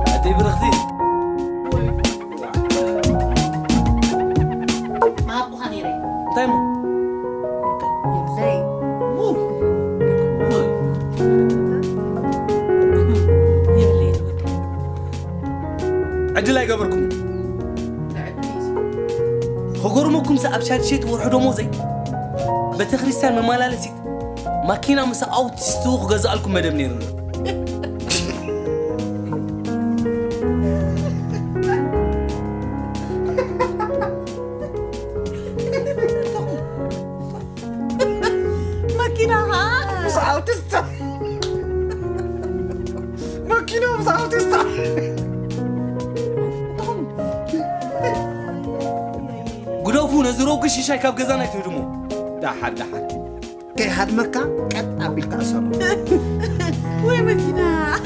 Speaker 7: عدي برختي
Speaker 1: ما أبقى خنيري
Speaker 7: تايمو عدل لا يقبركم خقرمكم سأبشار شيء تورحدو موزي بتخريستان ممالالسيت ماكينة مسا أوت ستوخ غزالكم مدام نيرنا
Speaker 9: حوقش شاي كاب جزانا يتهدمو دحر
Speaker 2: كي حد مكة قد أبيل كأسر
Speaker 1: وين مكينا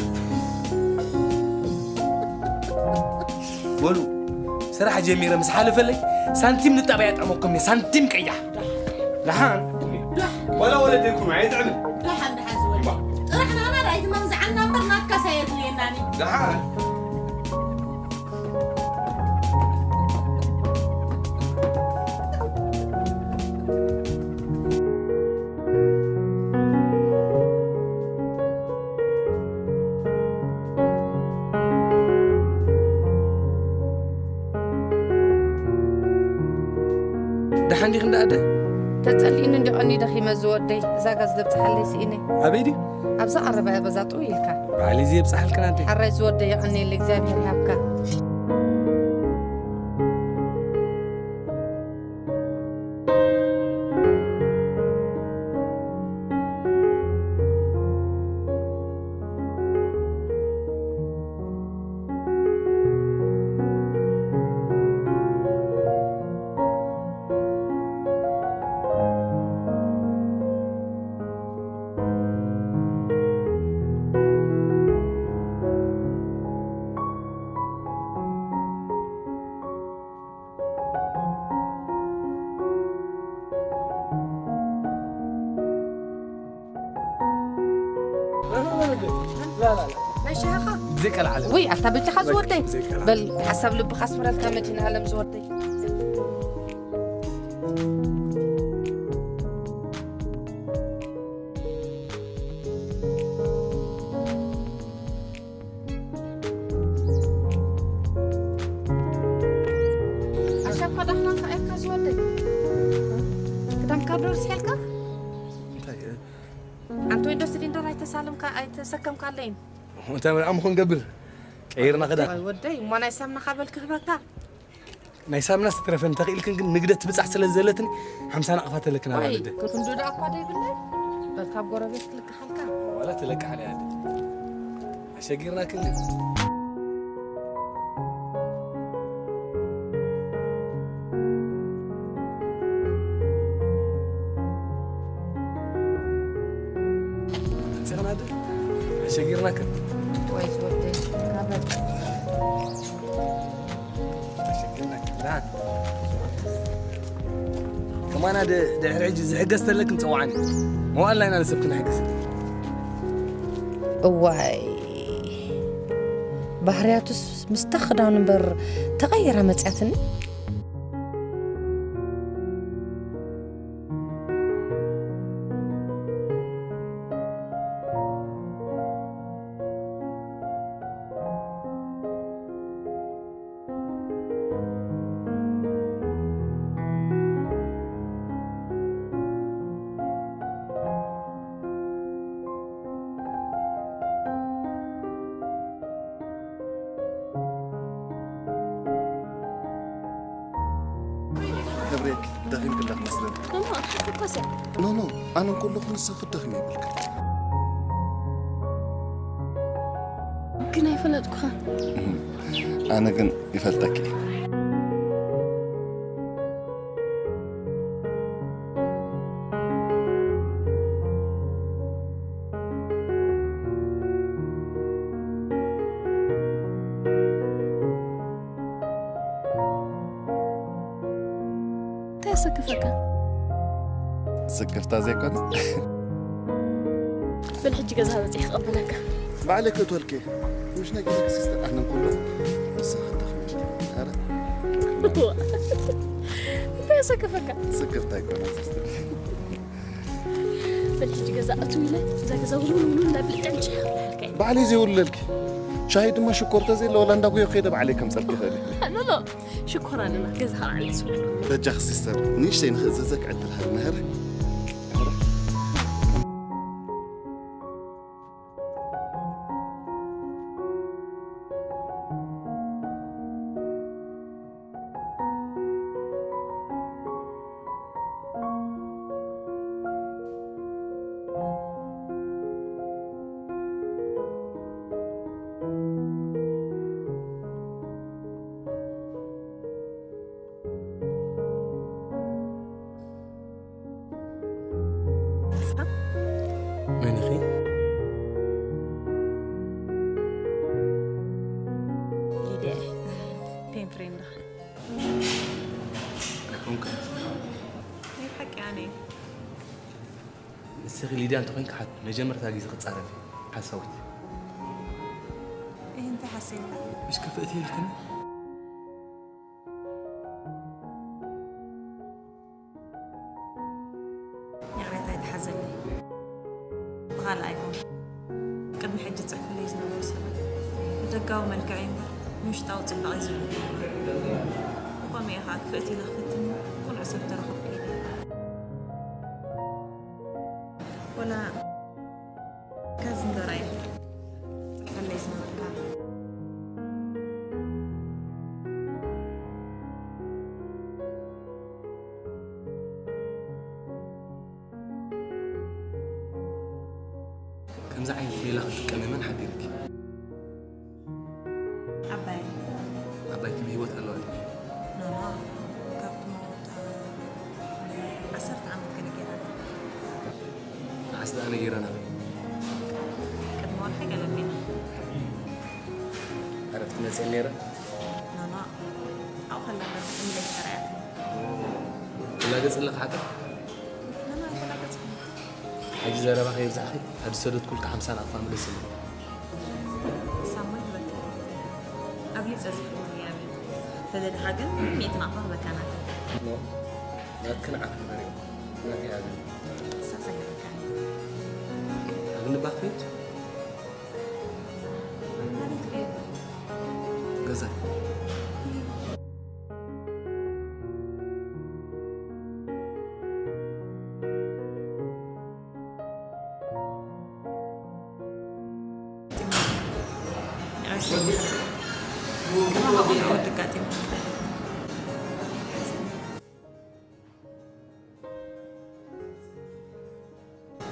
Speaker 9: ولو صراحة جميلة مس حالة فلي سنتيم نتابعت عمقكم سنتيم كيح لحان ولا ديكم عيد عمل
Speaker 1: لحن زولي رحنا أنا رأيت ما مزعلنا مرنا كسيت ليناني
Speaker 9: لحان دحان خندا أده
Speaker 4: تتسألين إني أني دخي مزودي زاغز دبت حلي سيني
Speaker 9: عبيدي
Speaker 4: أبزا عربة أبزا طويلك
Speaker 9: بعلي زي بصحل كنادي
Speaker 4: حري زودي أني اللي زابير هابك
Speaker 9: لا
Speaker 4: ماشي هاخا
Speaker 9: زيك العالم
Speaker 4: وي أتبلتي خزودي بل حسب لب خسمر الكامتين عالم زودي أشاب قدحنا خايف زودي كدام كادور سيالك أنتو يدوسرين دور يتسالم يتسكم كالين
Speaker 9: وتامر أم خون قبل كيرنا غدا
Speaker 4: ودي ما نسمنا قبل كهبك
Speaker 9: نايسامنا سترفن تقيل كن نقدت بصح سلازلتني 50 نقفات لك انا
Speaker 4: وي
Speaker 9: والده
Speaker 4: كنت دودا اكو داي بالله بكاب غربت لك حلقه
Speaker 9: ولا تلك على هذا شقيرنا كل سيغنا هذا شقيرنا كل
Speaker 4: كويس ودي كابل
Speaker 9: لا كمان هذا دحر عجز حقست لك نصوعني مو قال لي انا نسبك نحقس
Speaker 4: واي ባህርያቱስ مستخدم نبر تغير مصياتني
Speaker 8: جبريل دخيل كلك مسلم
Speaker 3: ماما كوسه
Speaker 8: نو أنا نقول لك نص خد دخمي بالك
Speaker 3: كنا يفلتك
Speaker 8: أنا كن يفلتك
Speaker 3: تسكفك
Speaker 8: سكرتها زي كنت
Speaker 3: بالحج جزها بتيخ قبلك
Speaker 8: بعلك تولكي مش نقول لك سيستر احنا نقول له بس خد دخمي
Speaker 3: تسكفك
Speaker 8: سكرتها يكون سيستر
Speaker 3: بالحج جزا أطويلة إذا جزا ولون لا بالتنشي
Speaker 8: بعلي زي ولا لك شاهد ما شكرت زي ولا عندك يا بعلي كم سلك هذه
Speaker 3: لا شكرا أنا جزها على سؤال
Speaker 8: رجع سيستر نيش زين خززك عند الهر
Speaker 9: ممكن
Speaker 5: يحكي يعني
Speaker 9: نسخي ليدي أنت وين كحد مجمر تاجي زقت صارف حسوت
Speaker 5: إيه أنت حسيت
Speaker 9: مش كفأتي لكن
Speaker 5: يعني تاي تحزن غلا أيكم قد محجة صحف اللي يزنوا سبب دقاو ملكعين مش تاوت البعيز وقامي أخاك فأتي لختم كل عسب ترخب إيدي ولا كازن درايح خلي يزنوا ملكعين
Speaker 9: كم زعيم في لخت كمان حبيبك عباي كم هي وتقلوا
Speaker 5: نانا كابت موت عسرت عمك كنا كده
Speaker 9: حسد أنا جيرانها
Speaker 5: كد مول حاجة لبينا
Speaker 9: عرفت الناس اللي را
Speaker 5: نانا أو خلنا نعمل لك شرعتنا
Speaker 9: ولا قص لك حاجة
Speaker 5: نانا يخلنا قص
Speaker 9: حاجة زي ربع خير زحي هذا سودت كل كحمسان أطفال من السنة
Speaker 5: سامي بك قبل تزفر يعني تدري حاجة ميت نعطاه بكانات
Speaker 9: لا تكن عقل مريم ما في هذا
Speaker 5: ساسا بكان
Speaker 9: أغنى بحثت
Speaker 5: هذه تغير
Speaker 9: غزال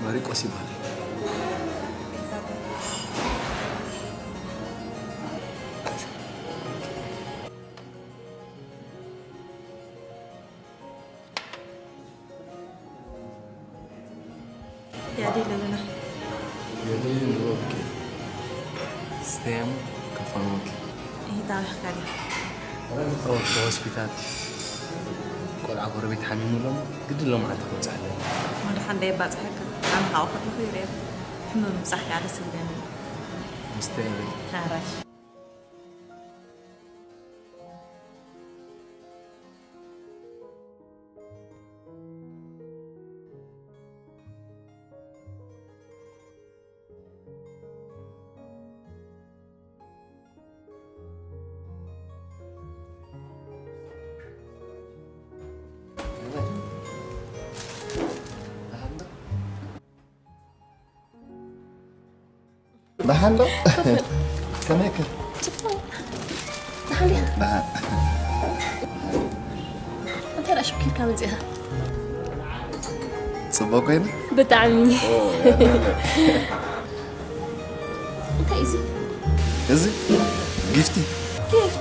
Speaker 9: ماريك وسيبها لي
Speaker 5: يا دي لنا
Speaker 9: يا دي نروك ستام كفانوك
Speaker 5: هي تعال حكالي
Speaker 9: أو في هوسبيتال كل عبر بيت حميم لهم قد لهم عاد تكون سهلة
Speaker 5: ما رح ندي بعد حكا أنا هاوخد مخير حمم صحي على سلبان
Speaker 9: مستقبل
Speaker 5: هاراش
Speaker 8: بحلو كم هيك
Speaker 4: نحليها
Speaker 8: نعم
Speaker 4: أنت لا شكل كامل زيها
Speaker 8: صباقين
Speaker 4: بتعمي أنت إيزي
Speaker 8: إزي جفتي
Speaker 4: كيف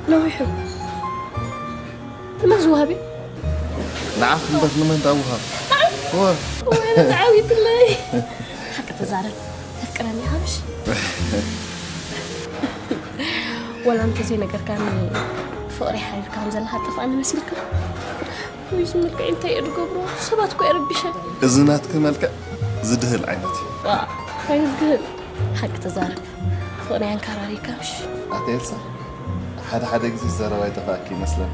Speaker 4: لو يحب ما زوهبي
Speaker 8: نعم بس لما نداوها
Speaker 4: نعم وين تعاوي بالله حق تزعل تفكرني هامش ولا أنت زي نقر كان فقري حالي كان زلها تفعلنا مسيرك ويش ملك أنت يرقبرو سباتكو يربيشا
Speaker 8: إذناتك ملك زدهل عينتي
Speaker 4: خير زدهل حق تزعل فقري عن كراري كامش
Speaker 8: أتيلسا حدا جزي الزراوي تفاكي مثلا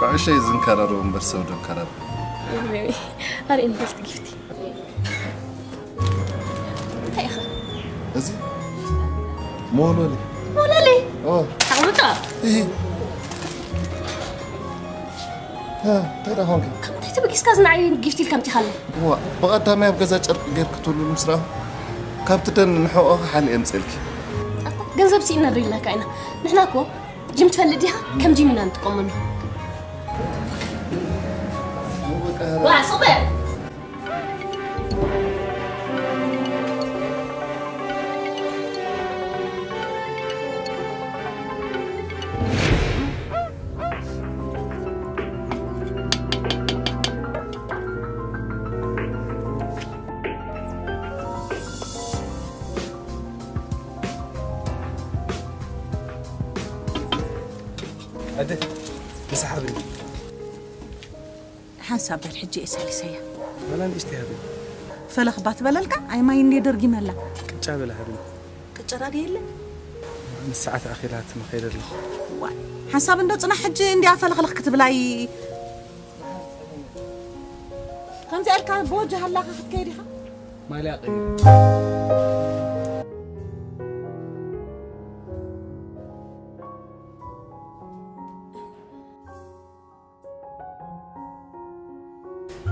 Speaker 8: بعيش يزن كرارو مبرسودو كرارو
Speaker 4: هاري انت جفتي هاي أخا
Speaker 8: إزي مولولي
Speaker 4: مولولي
Speaker 8: أوه
Speaker 4: تعملتها
Speaker 8: إيه ها ترى هونك
Speaker 4: كم تبغى كذا نعين جفتي الكم تخلي
Speaker 8: هو بقى ما يبقى زاج غير كتول المسرا كابتن نحو حال امسلك
Speaker 4: جنزب سينا ريلا كاينه نحنا كو جيم تفلديها كم جيم ننتقم منه وا صبر
Speaker 9: أدي مسحبني
Speaker 1: حسب الحجي اسالي سيا
Speaker 9: ولا الاجتهاد
Speaker 1: فلخ بات بللك اي ما يندي درجي ملا
Speaker 9: كتشا بلا هبل
Speaker 1: كتشرا ديله
Speaker 9: من الساعات الاخيرات ما خير له
Speaker 1: حسب انه صنا حجي اندي افلخ كتبلاي كم زالك بوجه الله خفت كيديها
Speaker 9: ما لاقي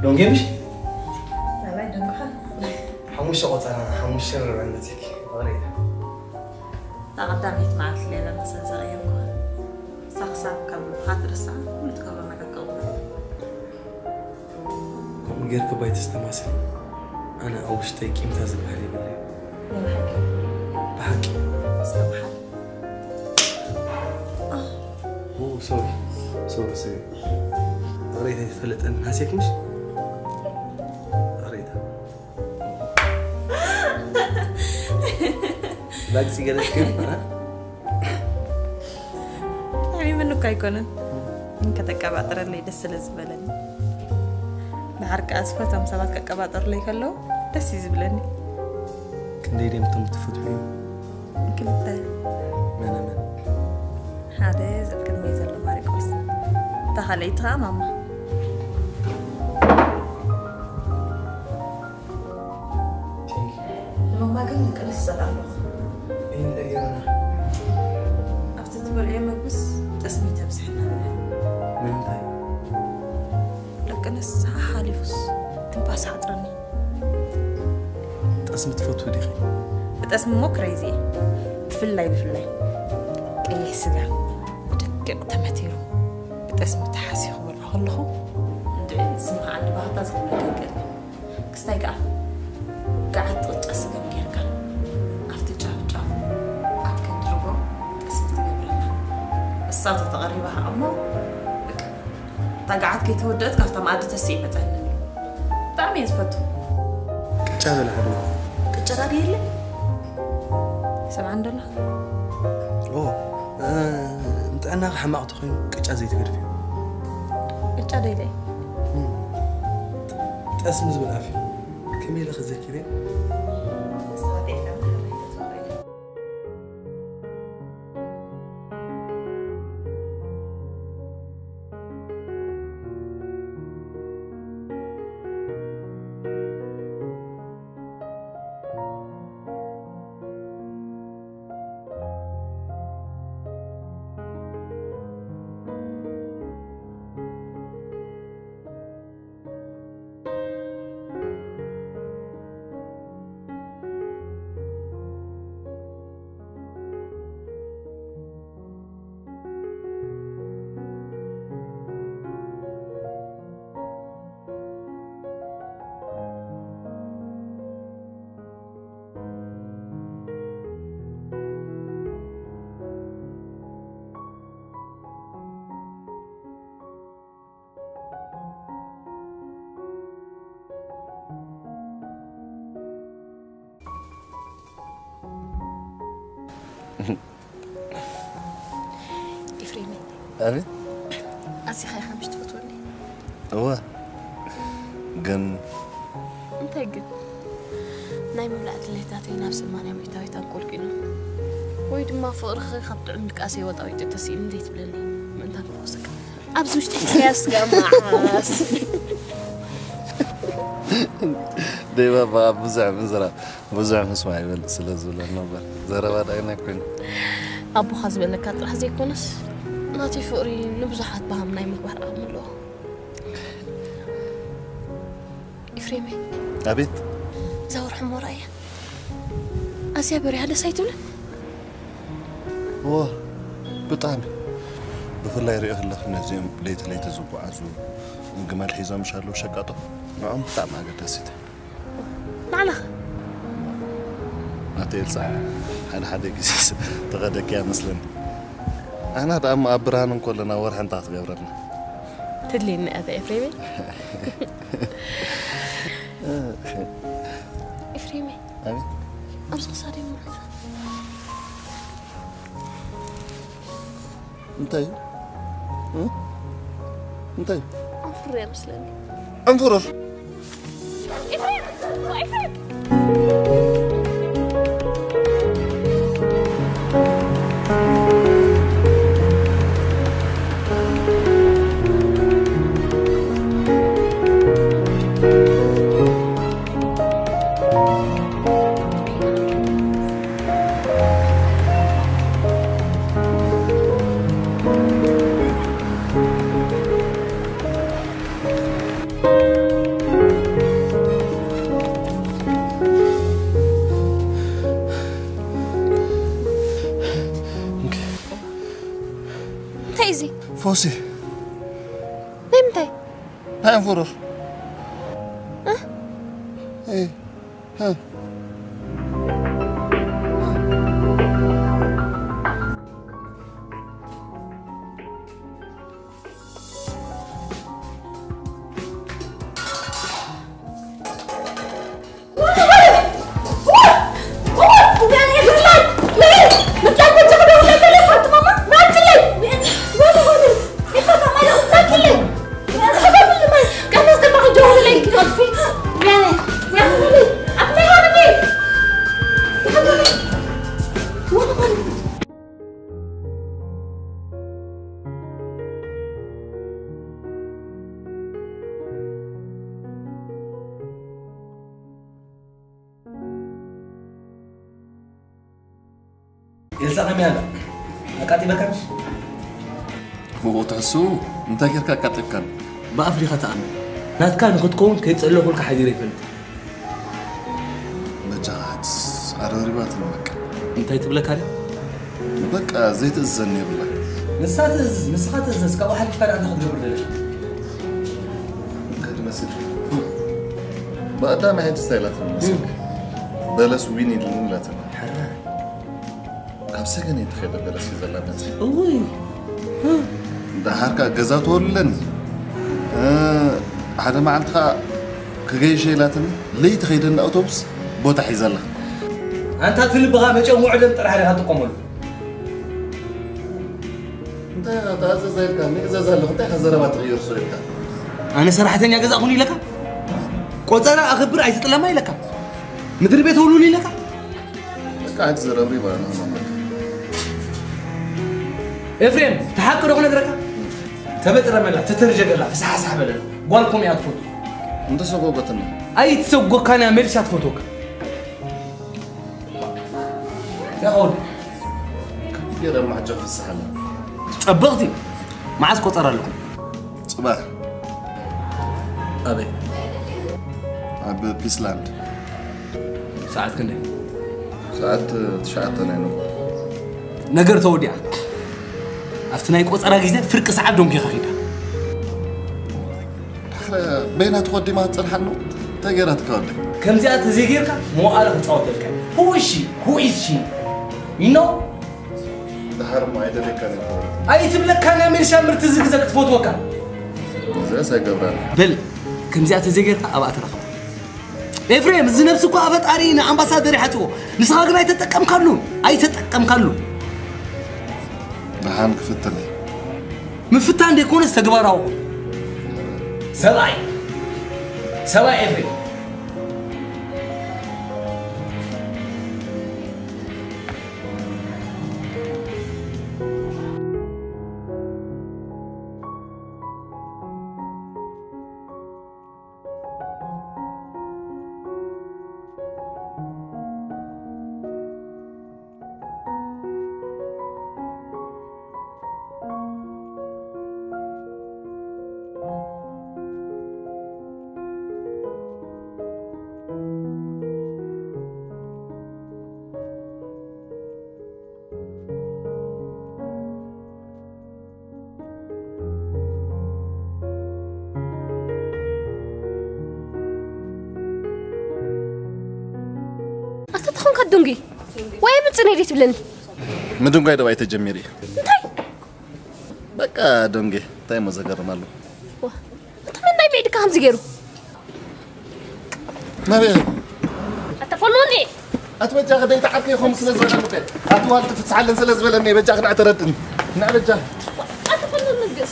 Speaker 9: دون جيمش
Speaker 5: لا دونك
Speaker 9: حموش قطعنا حموش شر عندك غريب
Speaker 5: تقدمت معك ليلة مثلا زغيركم سخسخ قبل خاطر الساعة ونتكلم معك قبل
Speaker 9: كم غيرك بايت استماسل أنا أوش تيجي متازم حالي بالله
Speaker 5: لا
Speaker 9: بحكي
Speaker 5: استوحل
Speaker 9: أوه سوري غريب تفلت أن هاسيك مش باقي سيجارة كيف
Speaker 5: يعني منو كايكونن إنك تكاباتر اللي دس لزبلني بحرك أسفتهم سبات كاباتر اللي كله دس يزبلني
Speaker 9: كندي ديم تم تفتحين
Speaker 5: كنت
Speaker 9: من
Speaker 5: هذا زل ميزة اللي مارك بس تخليتها ماما ماما قال لك لسه العلوخ
Speaker 9: إيه اللي أنا
Speaker 5: أفتت بالأيام بس تسميتها بسحنا
Speaker 9: من ذا
Speaker 5: لكن الساعة حالي فس تنباس حاضرني
Speaker 9: تقسمت فوتو دي خي
Speaker 5: بتقسم مو كريزي بفلاي كي سجع دقق تمتيرو بتقسم تحاسي خبر الله ندعي اسمها عندي بعض أزغل دقق كستيقع قاعد تقسم كم عرفت جاب أكن دربو تقسم تقبلنا الصوت تقريبها أمه تقعد كي تودت كافتا ما عاد تسيء مثلا طعمي يزفتو
Speaker 9: كتشا ولا حبيبي
Speaker 5: كتشا ديالي سمع عندنا
Speaker 9: أوه أنت أنا حماق تخين كتشا زي تقرفي
Speaker 5: كتشا ديالي
Speaker 9: تقسم زبل عافية كمية لخ زي كذا
Speaker 3: إفريمي
Speaker 8: أبي
Speaker 3: أسي خايخة مش تفوتوني
Speaker 8: هو جن
Speaker 3: أنت جن ناي مملأت اللي تاتي نفس المانيا ميتاوي تنقول كينو ويد ما فرخ خبط عندك أسي وضعي تتسيل نديت بلني من ذاك فوسك أبزوش تحكياس جماعاس
Speaker 8: دايما بقى بزع مسمع يبل سلازولا نوبر زربا داينا كوين
Speaker 3: أبو خزب لك راح زي كونس ناتي فوري نبزحات بهم ناي مكبر أعمله إفريمي
Speaker 8: أبيت
Speaker 3: زور حمور أيه أسيا بري هذا سيتوله
Speaker 8: هو بطعمي بفلا يريح الله نزيم ليت زبو عزو جمال حزام شالو شقاطه نعم طعم قدسيته
Speaker 3: معلخ
Speaker 8: أتيل صح حدا كيس تغدك يا مثلا أنا هذا أما أبرهان كلنا ورحن تعط قبرنا
Speaker 3: تدلي إن هذا إفريمي إفريمي
Speaker 8: أبي
Speaker 3: أرزق صاري مرة
Speaker 8: أنت انت
Speaker 3: انفر يا مسلمي
Speaker 8: انفرر
Speaker 3: إفريم وإفريم
Speaker 8: فوسي
Speaker 3: نمتي
Speaker 8: هاي انفرر ايه ها
Speaker 9: يلزق ميانا أكاتي بكرش
Speaker 8: هو تحسو انت كيركا كاتلكان
Speaker 9: بأفريقيا تأمن ناتكان خدكون كي تسألوا كل حديري فلت
Speaker 8: مجاعت عروريبات المك
Speaker 9: انت يتبلك علي
Speaker 8: بقى زيت الزن يبلك
Speaker 9: نسخات الزن سكا واحد يفعل عندك خد قبل ليش
Speaker 8: كده مسير بقى دا ما هي تستايلات المسير بلس ويني للنولات كم سجن يتخيل بلس يزلمت
Speaker 9: اوي
Speaker 8: ده حركة جزات ولن هذا ما عندها كجي شيء لاتني ليه تخيلنا أوتوبس بوتا حيزلا
Speaker 9: أنت هتفيل بغا مجا معلم ترى عليها تقومل
Speaker 8: أنت هذا زي الكلام إذا زال أنت هزارة ما تغير صورتك
Speaker 9: أنا صراحة يا جزء أقولي لك قصرا أخبر عايز تطلع ما لك مدري بيت هولوني لك
Speaker 8: قاعد زرابري بقى أنا
Speaker 9: إفريم تحقق رغم ندرك تبت رملا تترجع لا فسح سحب لنا قولكم يا تفوت
Speaker 8: أنت سوق بتنا
Speaker 9: أي تسوق كان أمير شات فوتوك يا أول
Speaker 8: كثير مع جف السحلة
Speaker 9: أبغتي ما عاد قصرا لكم
Speaker 8: صباح
Speaker 9: أبي
Speaker 8: عب بيسلاند
Speaker 9: ساعات كنا
Speaker 8: ساعات تشعتنا إنه
Speaker 9: نجر توديع أفتنا يقص أنا جزء فرق ساعات دوم كي خيدا
Speaker 8: بينها تودي ما تصلحنه تجرها تكودي
Speaker 9: كم زيادة تزيجيرك مو أعرف تصوت لك هو الشيء هو الشيء you know
Speaker 8: ده حرم ما يدري كان يقول
Speaker 9: أي تبلك كان يعمل شامر تزيج زك تفوت وكان
Speaker 8: زي سيجبران
Speaker 9: بل كم زيادة تزيجيرك أبغى أترخص إفريم زي نفسك وقفت أرينا أمباسادر حتوه نسخة أي تتكم كلون أي تتكم كلون
Speaker 8: ده كفتني
Speaker 9: مفتان دي يكون استقباره سبعي إفريم
Speaker 3: أتدخل كدونجي وين بتصير تبلن
Speaker 8: مدون قاعدة وايت الجميري بقى دونجي تاي مزجر ماله
Speaker 3: أتمنى ما يبيدك هم زجرو
Speaker 8: ما بيه
Speaker 3: أتفنوني
Speaker 8: أتوجه غدا يتعرفي خمس لزبلة متى أتوال تفتحلن سلزبلة إني بجاه غدا اعترضني نعم بجاه
Speaker 3: أتفنون نقص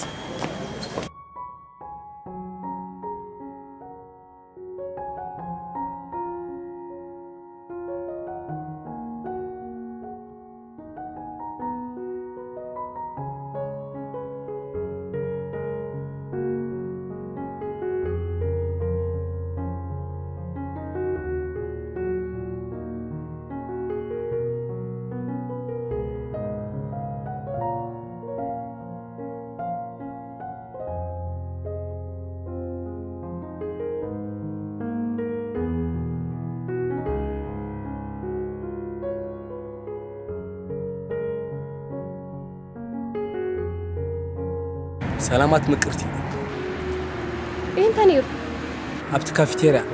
Speaker 9: سلامات مكرتي
Speaker 4: انت نير
Speaker 9: ابت كافيتيريا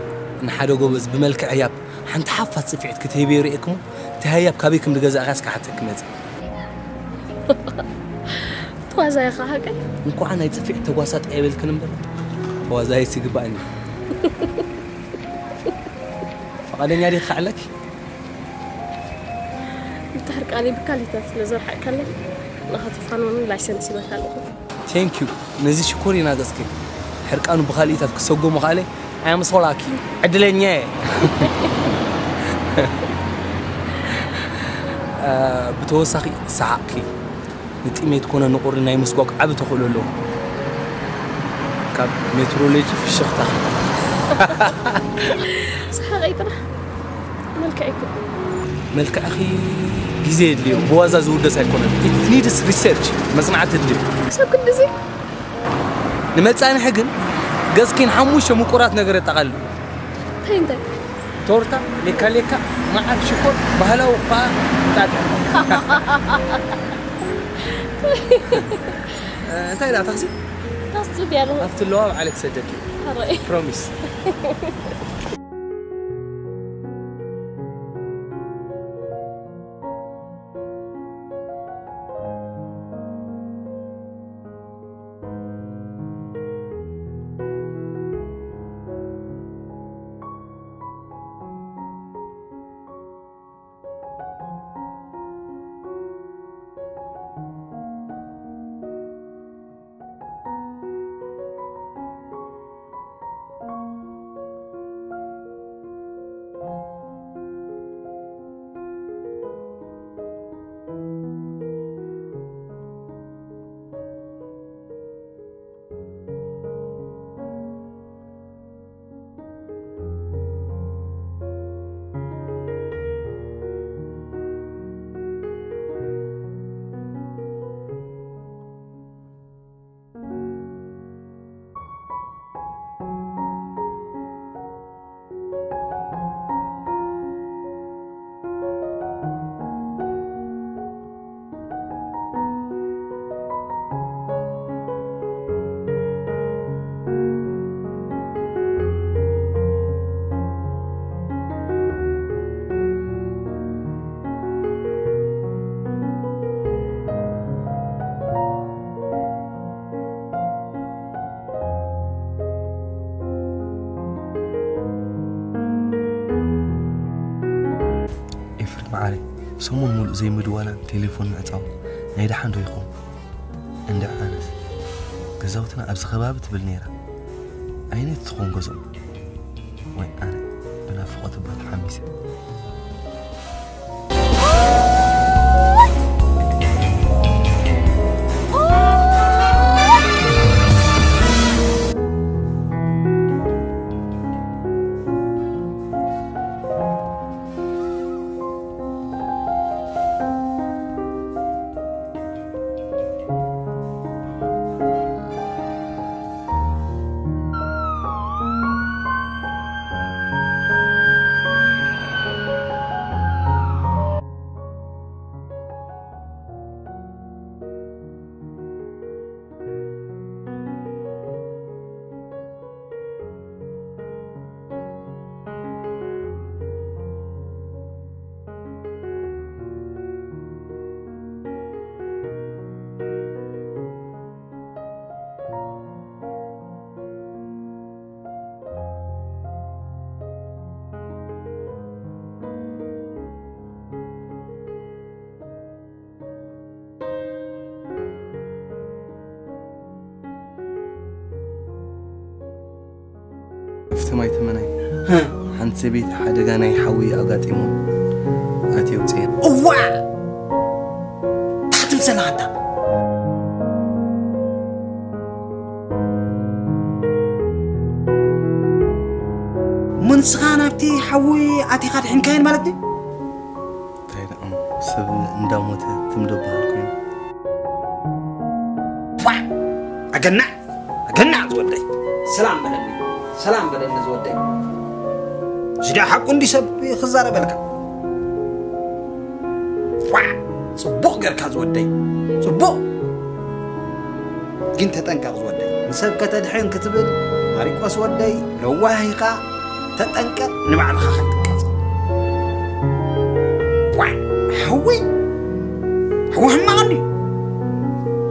Speaker 9: نحدو غوبز بملك عياب حنت حفات صفيت كتيبي ريكم تهياب كابيكم دغزا غاسك حتى كمز
Speaker 4: توازا يخاك
Speaker 9: انكو انا يصفي تواسات ايبل كنمبر توازا يسيغباني فقالني ادي خعلك
Speaker 4: بتحرق علي بكاليتات لزرح كلي لا خطفانون لايسنس يبقى
Speaker 9: ثانك يو نزي شكوري ناغسكي حرقانو بخاليتات كسوغو مخالي ايام صولاكي عدلني بتوسخي ساعكي نتيمه تكون نقور ناي مسقوق عب تخللو كاب مترولوجي في الشخطه
Speaker 4: صح غيطرح ملك اخي
Speaker 9: جزيد اليوم بوازا زود سايكونومي it needs research مسمعت الدب
Speaker 4: سب كل زي
Speaker 9: نمصاني حقن غسكين حموشه مقرات نغير تقال
Speaker 4: تاينت
Speaker 9: تورتا ليكا مع شكر بهلاو فا انت لا تخزي
Speaker 4: تصب يا له
Speaker 9: عرفت اللواب عليك سجلتي
Speaker 4: هراي
Speaker 9: بروميس معاري سمون مول زي مدوالا تليفون نعطاو نايدا حندو يقوم عند عانس قزاوتنا أبز خبابة بالنيرة أين تخون قزو وين أنا بلا فقط بات حميسة ما يتمنى حنت سبيت حدا غانا يحوي اغاطيمون اتيو صين اووا تحت سناتا من سخاناتي حوي اتي خاد حين كاين مالتي تايدا سب ندموت تمدبالكم وا اغنا زودي سلام بلني سلام بدنا زودي زيدا حق عندي سب خزاره بالك وا صبوق غير كازودي صبوق
Speaker 2: جنت تنكر زودي نسبك تدحين كتبل ماريكوس ودي لو واهيقا تتنكر نبع الخخت حوي هو هم عندي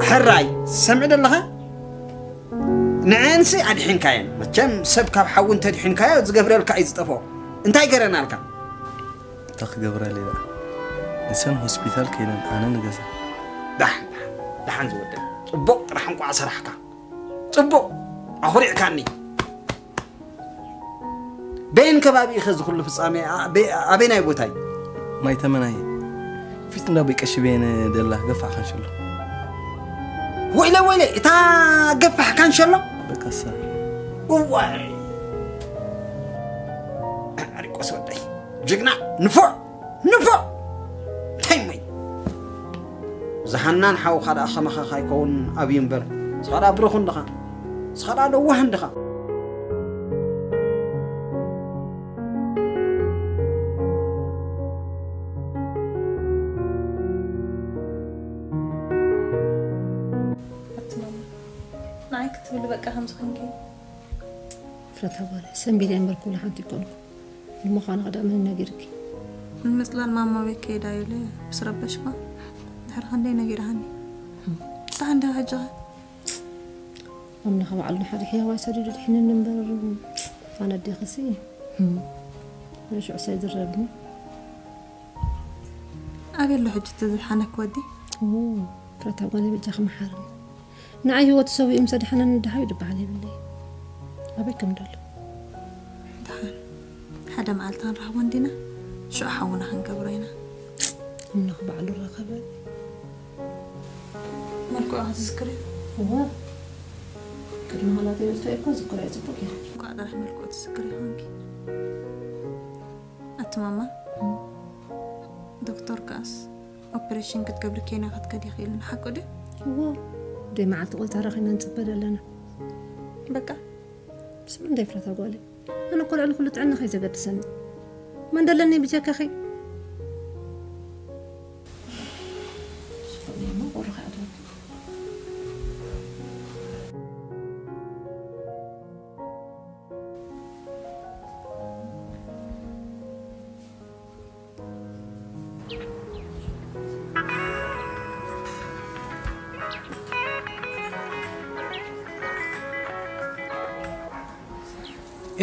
Speaker 2: حراي سمع لها نعنسي أدحين كاين متجم سبك بحون تدحين كاين زجبريل كايز طفو انت يقرنا لك
Speaker 9: تاخ جبريل لا إنسان هوسبيتال كينن أنا نجزا دحن زودي طبق راح نقع صراحك طبق أخرع كاني بين كبابي خذ كل فصامي أبينا يبوتاي ما يتمنى فيتنا بيكش بين دله قفح كان شلو
Speaker 2: ويلي تا قفح كان شلو
Speaker 9: بكسا
Speaker 2: واي أريكو سودي جقنا نفع تيمي زحنان حاو خدا خمخا خايكون أبين بر سخدا بروخن دخا سخدا دوهن دخا
Speaker 5: بقى خمس خنكي
Speaker 6: فرتها ولا سنبيلي أمبركو لحد يكون المخانة قد أمن نجرك
Speaker 5: مثلا ماما بكي دايلة بس ربش ما نحر خندي نجر هني عندها حاجة
Speaker 6: أمنا خوا على حد حيا واسدود الحين النمبر فانا دي خسي ليش عسيد الربني
Speaker 5: أبي له حجة تذبحنك ودي
Speaker 6: فرتها ولا بجاخ محارم نعي هو تسوي امسد حنا ندحا يدب عليه بالله أبيكم دل
Speaker 5: دحان حدا معلتان راح وندينا شو حاونا هنكبرينا
Speaker 6: أمنا خبع له الرقبة
Speaker 5: مالكو أتذكري
Speaker 6: كلمة على ذي الفئة ذكرى يزبطك
Speaker 5: قاعد راح مالكو أتذكري هونكي أتماما دكتور كاس أوبريشن كت قبل كينا قد كدي خيلنا حقو دي
Speaker 6: دي ما عاد قلت عرخينا نتبدل لنا
Speaker 5: بقى
Speaker 6: بس من دي فرثة قولي أنا أقول على كل تعنا خي زقد سنة ما ندلني بجاك أخي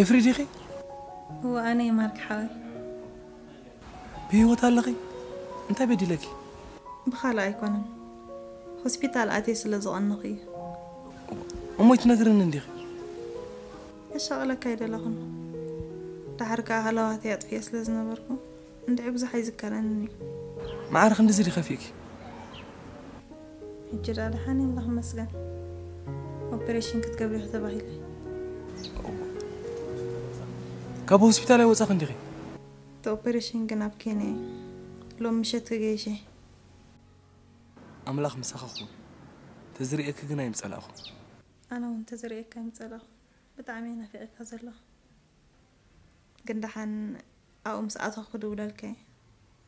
Speaker 9: إفريدي خي
Speaker 5: هو أنا مارك حاوي
Speaker 9: بهوت هالخي أنت بدي لك
Speaker 5: بخالا أيكونن هوسبيتال أتي سلزق النقي
Speaker 9: أمي تنقرن ندي
Speaker 5: الشغلة كيدا لغن تحرك هلواتي أطفي سلزنا بركو ندعي بزح يذكرني
Speaker 9: ما عارف ندزري خفيك
Speaker 5: الجرا لحاني اللهم مسجن أوبريشن كنت قبل حتى بعيلة
Speaker 9: كابو هوسبيتال وصاق ندي
Speaker 5: أوبريشن جناب كيني لو مشيت جيشي
Speaker 9: أملاخ مسخخو تزريك جنا يمسأل أخو
Speaker 5: أنا وأنت زريك كم مسألة بتعمينا في هذا الله قندحن أو مسألة أخذ ولا الكي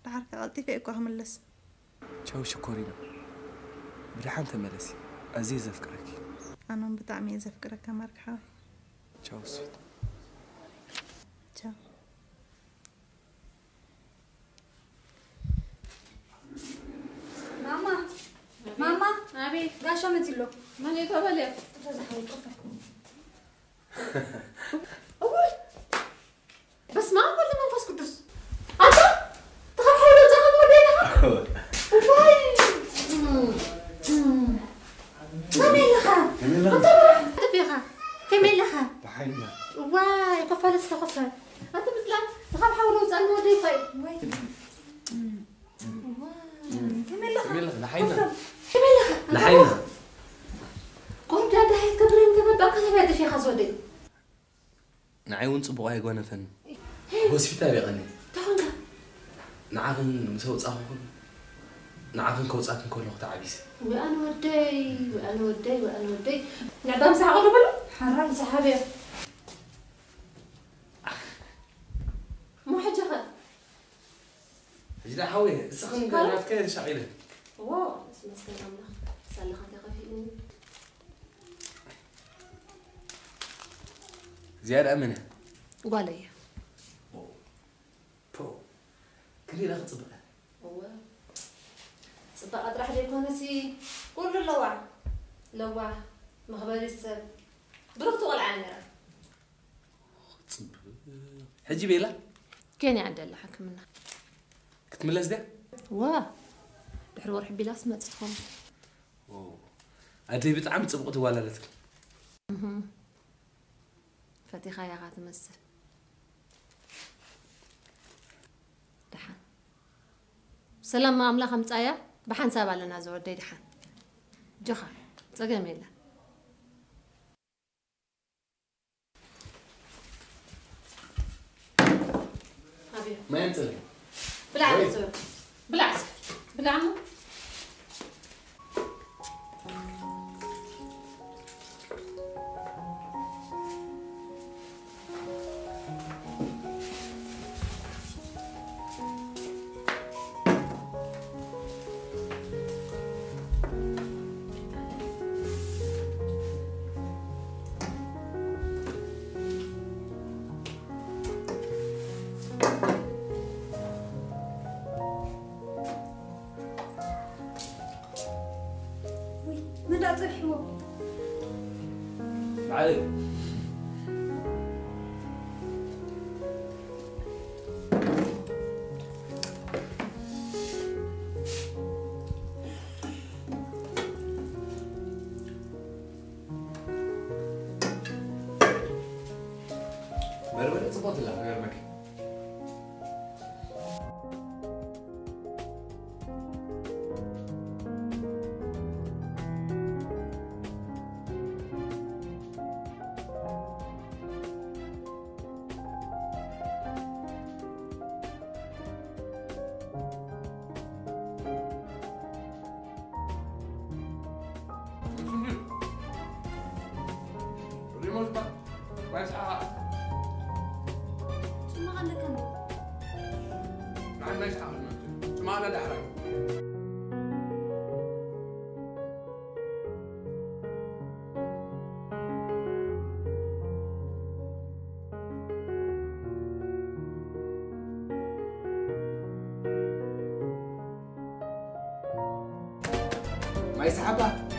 Speaker 5: تعرف غلطي في إكواه ملص
Speaker 9: شو شكورينا بريحان تملسي عزيز أفكرك
Speaker 5: أنا بتعمي أفكرك كمارك حاوي
Speaker 9: شو سويت
Speaker 5: شو
Speaker 6: ماما أبي قاشة متلو
Speaker 4: مالي كبالي بس ما أقول لي منفس قدس أنت تخاف حولو زغم ودينها كمل لها تبيها كمل لها واي قفل استغفر أنت بسلام تخاف حولو زغم ودينها
Speaker 9: كمل لحينا
Speaker 4: لحينا قلت هذا هي كبرين تبدأ كذا بعد شيء خزودي
Speaker 9: نعيون صبغة يجوانا فن هوسبيتال يغني
Speaker 4: تهونا
Speaker 9: نعاقن مسوي أخوكم نعاقن كوز أكن كل وقت عبيس
Speaker 4: وأنا ودي نعبام ساعة ولا بلو حرام صحابي مو حاجة غير
Speaker 9: جدا حوي سخن قنات كذا شعيلة
Speaker 4: واو اسمع سكان أمنا سأل خدي خفيفين
Speaker 10: زيادة أمنة
Speaker 3: قالي
Speaker 10: كلي لا تصبق
Speaker 6: صبق أطرح ليكون سي كل لوع مخبري السب بركتو العامرة
Speaker 10: تصبق حجي بيلا
Speaker 3: كان يعدل حكمنا
Speaker 10: كتملس ده
Speaker 3: واه دحر ورح بلاس ما تدخل
Speaker 10: أدي بتعم تصبق توالدت
Speaker 3: فتيخة يا غات مسل دحان سلام ما أملا خمس آية بحان سابع لنا زور دي دحان جخا تساقم يلا
Speaker 10: ما ينتظر
Speaker 3: بالعكس بالعكس بالعمو
Speaker 10: علي بربر تظبط لها غير مكان ما يسحبها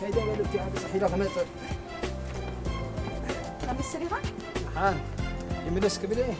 Speaker 2: كيدا قالت هذا صحيح خمسة
Speaker 1: لما السريعة
Speaker 2: حان يملسك بديه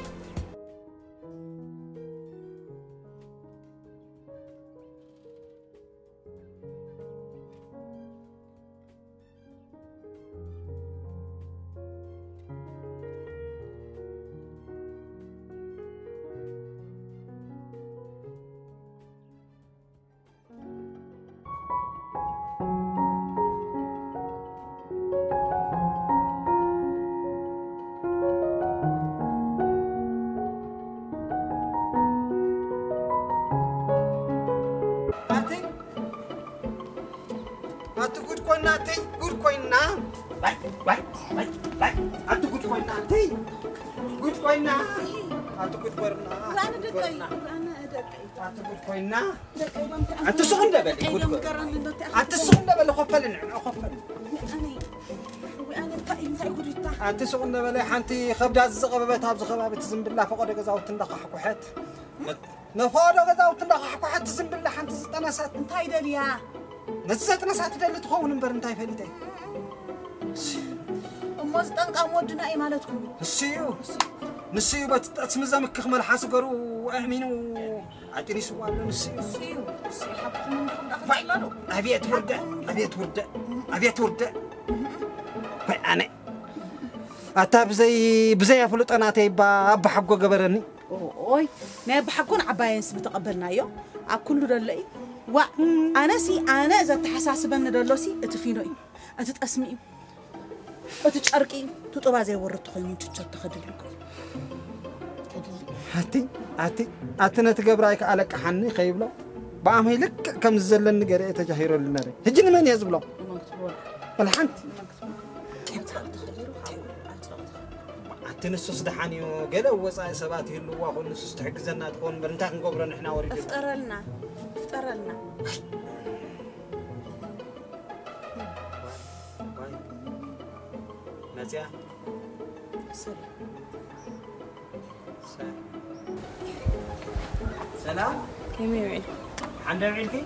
Speaker 2: أنت سخن دبل أنت سخن دبل خفلن خفلن أنت سخن دبل حنتي خبدا الزغبة هاب زغبة تزم بالله فقد جزاو تندق حكوحات نفاض جزاو تندق حكوحات تزم بالله حنت زتناسات
Speaker 1: انتي دليا
Speaker 2: نزتناسات دل تخون نبر انتي فليتي
Speaker 1: أموز تنقى مودنا أي مالتكم
Speaker 2: نسيو بتسمزا مكخمل حاسقرو أمينو عجني سوالو نسيو
Speaker 1: حبكم دخلوا
Speaker 2: أبيت وردة أبيت وردة أبيت وردة أنا أتا بزي أفلت أنا تيبا بحقو جبرني
Speaker 1: أوي ما بحقون عباين بتقبلنا يو أكل دلائي أنا إذا تحساسبنا دلوسي أتفينوي أتتأسمي أتتشاركي تطبع زي ورد خلين تخدلك هاتي نتجبرايك على حني خيبلا بعمل لك كم زلنا جري تجاهير لنا هجني من يزبلا الحنت تنسوس دحانيو قال وصاي سبات يلوا هو نسوس تحجزنا تكون برنتاك نقبرن احنا وريد افترلنا نازيا سلام
Speaker 3: كم يوعد
Speaker 1: عندنا عيلكي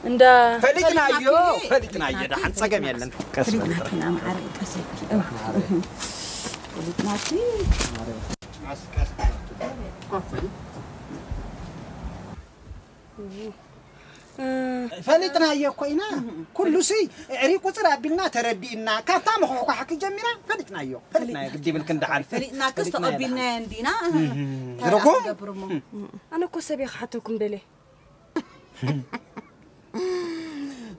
Speaker 3: عند
Speaker 2: فلتنا يو دحان صقم يلن
Speaker 1: فلتنا معرق كسك
Speaker 2: فلتنا يا كوينا كل شيء عريق وصرا بينا تردينا كاتا مخوخ حكي جميرا فلتنا يا قدي بالكن دحال
Speaker 1: فلتنا كستقبلنا عندنا
Speaker 2: ركم
Speaker 3: انا كو سبي حتىكم دلي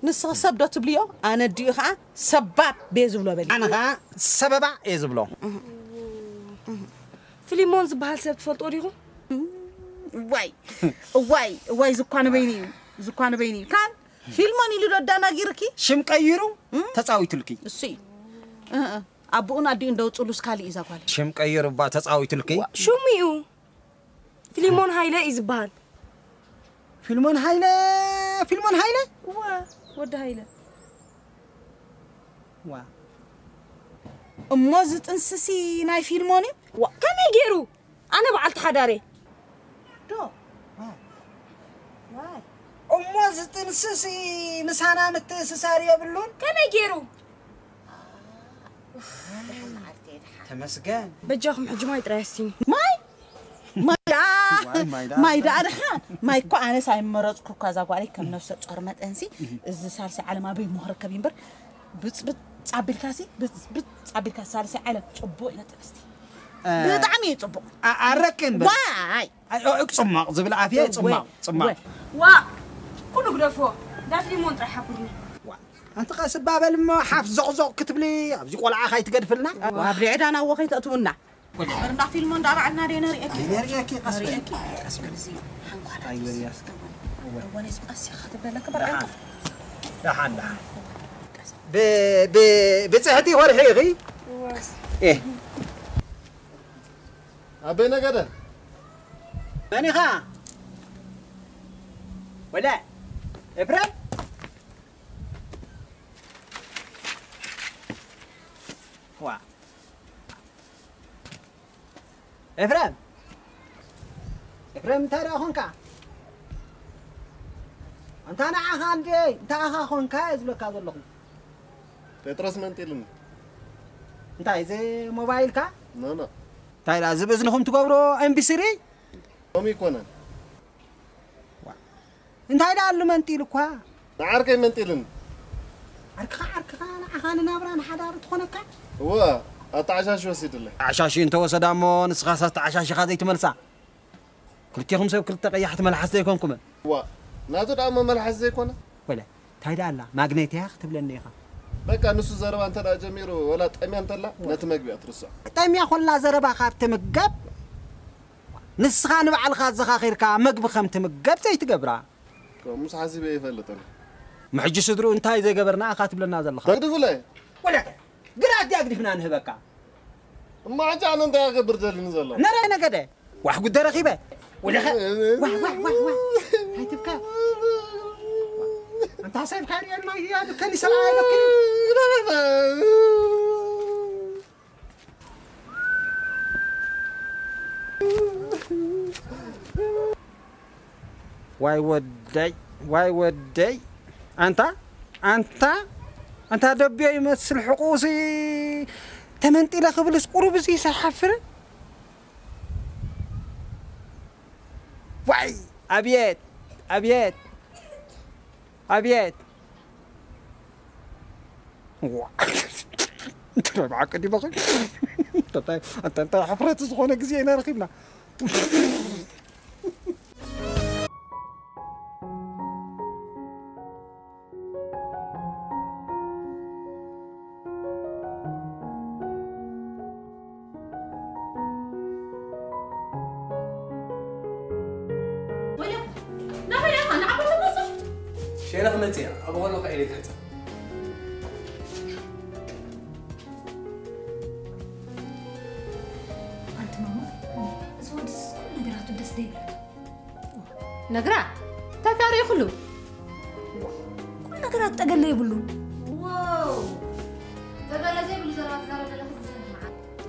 Speaker 1: نسا سبدت بليو انا ديخا سباب بيزبلو بلي
Speaker 2: انا سببا يزبلو
Speaker 3: فيليمون زبال سبت فلطو ديغو
Speaker 1: واي زكان بيني كان فيلمون اللي ردانا غيركي
Speaker 2: شم قيرو تصاويتلكي
Speaker 1: سي ابونا دي اندو صلوس كالي اذا قال
Speaker 2: شم قيرو با تصاويتلكي
Speaker 3: شو ميو فيليمون هايله يزبال
Speaker 2: فيلمون هايله
Speaker 3: ود هايله
Speaker 1: اموزت انسسي ناي فيلموني
Speaker 3: كم يجيرو انا بعلت حداري
Speaker 1: دو
Speaker 2: اموزت انسسي مسانا متسساري يبلون
Speaker 3: كم يجيرو
Speaker 2: تمسكن
Speaker 3: بجاكم حجماي تراسين
Speaker 1: ماي دا أدخان ماي كو أنا ساي مرض كوكازا قاري كم نفس أرمت أنسي إذا صار سي على ما بي مهر كبير بر بس عبي الكاسي بس عبي الكاس صار سي على صبو إلى تبستي بدعمي صبو
Speaker 2: أركن
Speaker 1: واي
Speaker 2: اقصم زبل عافية صمع
Speaker 3: كله قدفو دافلي مون راح حبرني
Speaker 2: أنت قاس بابل ما حاف زق كتب لي أبزي قول عخاي تقدفلنا
Speaker 1: وابري عد أنا وخيت أتونا برنا فيلم دار عنا رينا
Speaker 2: ريكي قصبي
Speaker 1: أيوة يا ونس بس خاطب لك برا
Speaker 2: لحن بتصحتي ورحي غي إيه
Speaker 8: أبينا قدر
Speaker 2: ماني خا ولا إبراهيم وا إبراهيم ترى هونكا أنت أنا عخان دي أنت عخا هونكا إزلك هذا اللهم
Speaker 8: بيترس من تيلن
Speaker 2: أنت إذا موبايل كا
Speaker 8: لا
Speaker 2: تاي لازم إذنهم تقبروا MP3
Speaker 8: أمي كونا
Speaker 2: أنت إذا علم من تيلكوا
Speaker 8: نعرك من تيلن
Speaker 2: عركا أنا عخان نابران حدار تخونك
Speaker 8: هو أتعشاش وسيد الله
Speaker 2: عشاشي أنت وسدامون سخاصة عشاشي خذي تملسا كلتيهم سوي كلتا قيحت ملحس زيكم كمان
Speaker 8: هو ناتو دعم ملحس زيكونا
Speaker 2: ولا تايدا الله ماغنيتي اختب لنا اخا
Speaker 8: بقى نص زربا انت لا جميرو ولا طمي انت لا نتمغبي اترسع
Speaker 2: طمي خلا زربا خاب تمغب نسخه نبعل خازخا خيركا مغب خم تمغب زي تقبرا
Speaker 8: مش حاسب يفلطن
Speaker 2: محج صدرو انتاي زي قبرنا خاتب لنا زلخ
Speaker 8: تقدف لا
Speaker 2: ولا قرات يقدفنا نهبكا
Speaker 8: ما عجان انت يا قبر جل نزل
Speaker 2: نرانا قده واحد قد رخيبه ولا واه هاي تبكى انت حسب كاري ما هي كان يسمع واي ودي انت دبي يمثل حقوسي تمنتي لا خبلس قرب زي سحفر واي أبيت انت معك دي بخي انت حفرات زغونه غزينا رخيبنا
Speaker 10: شيرة خمتي أبغى أقول لك إليك حتى
Speaker 11: أنت ماما زود نقرأت بدس دير
Speaker 6: نقرأ تكاري خلو
Speaker 11: كل نقرأت تقل يبلون
Speaker 6: واو تقل زي بالزرافة زرافة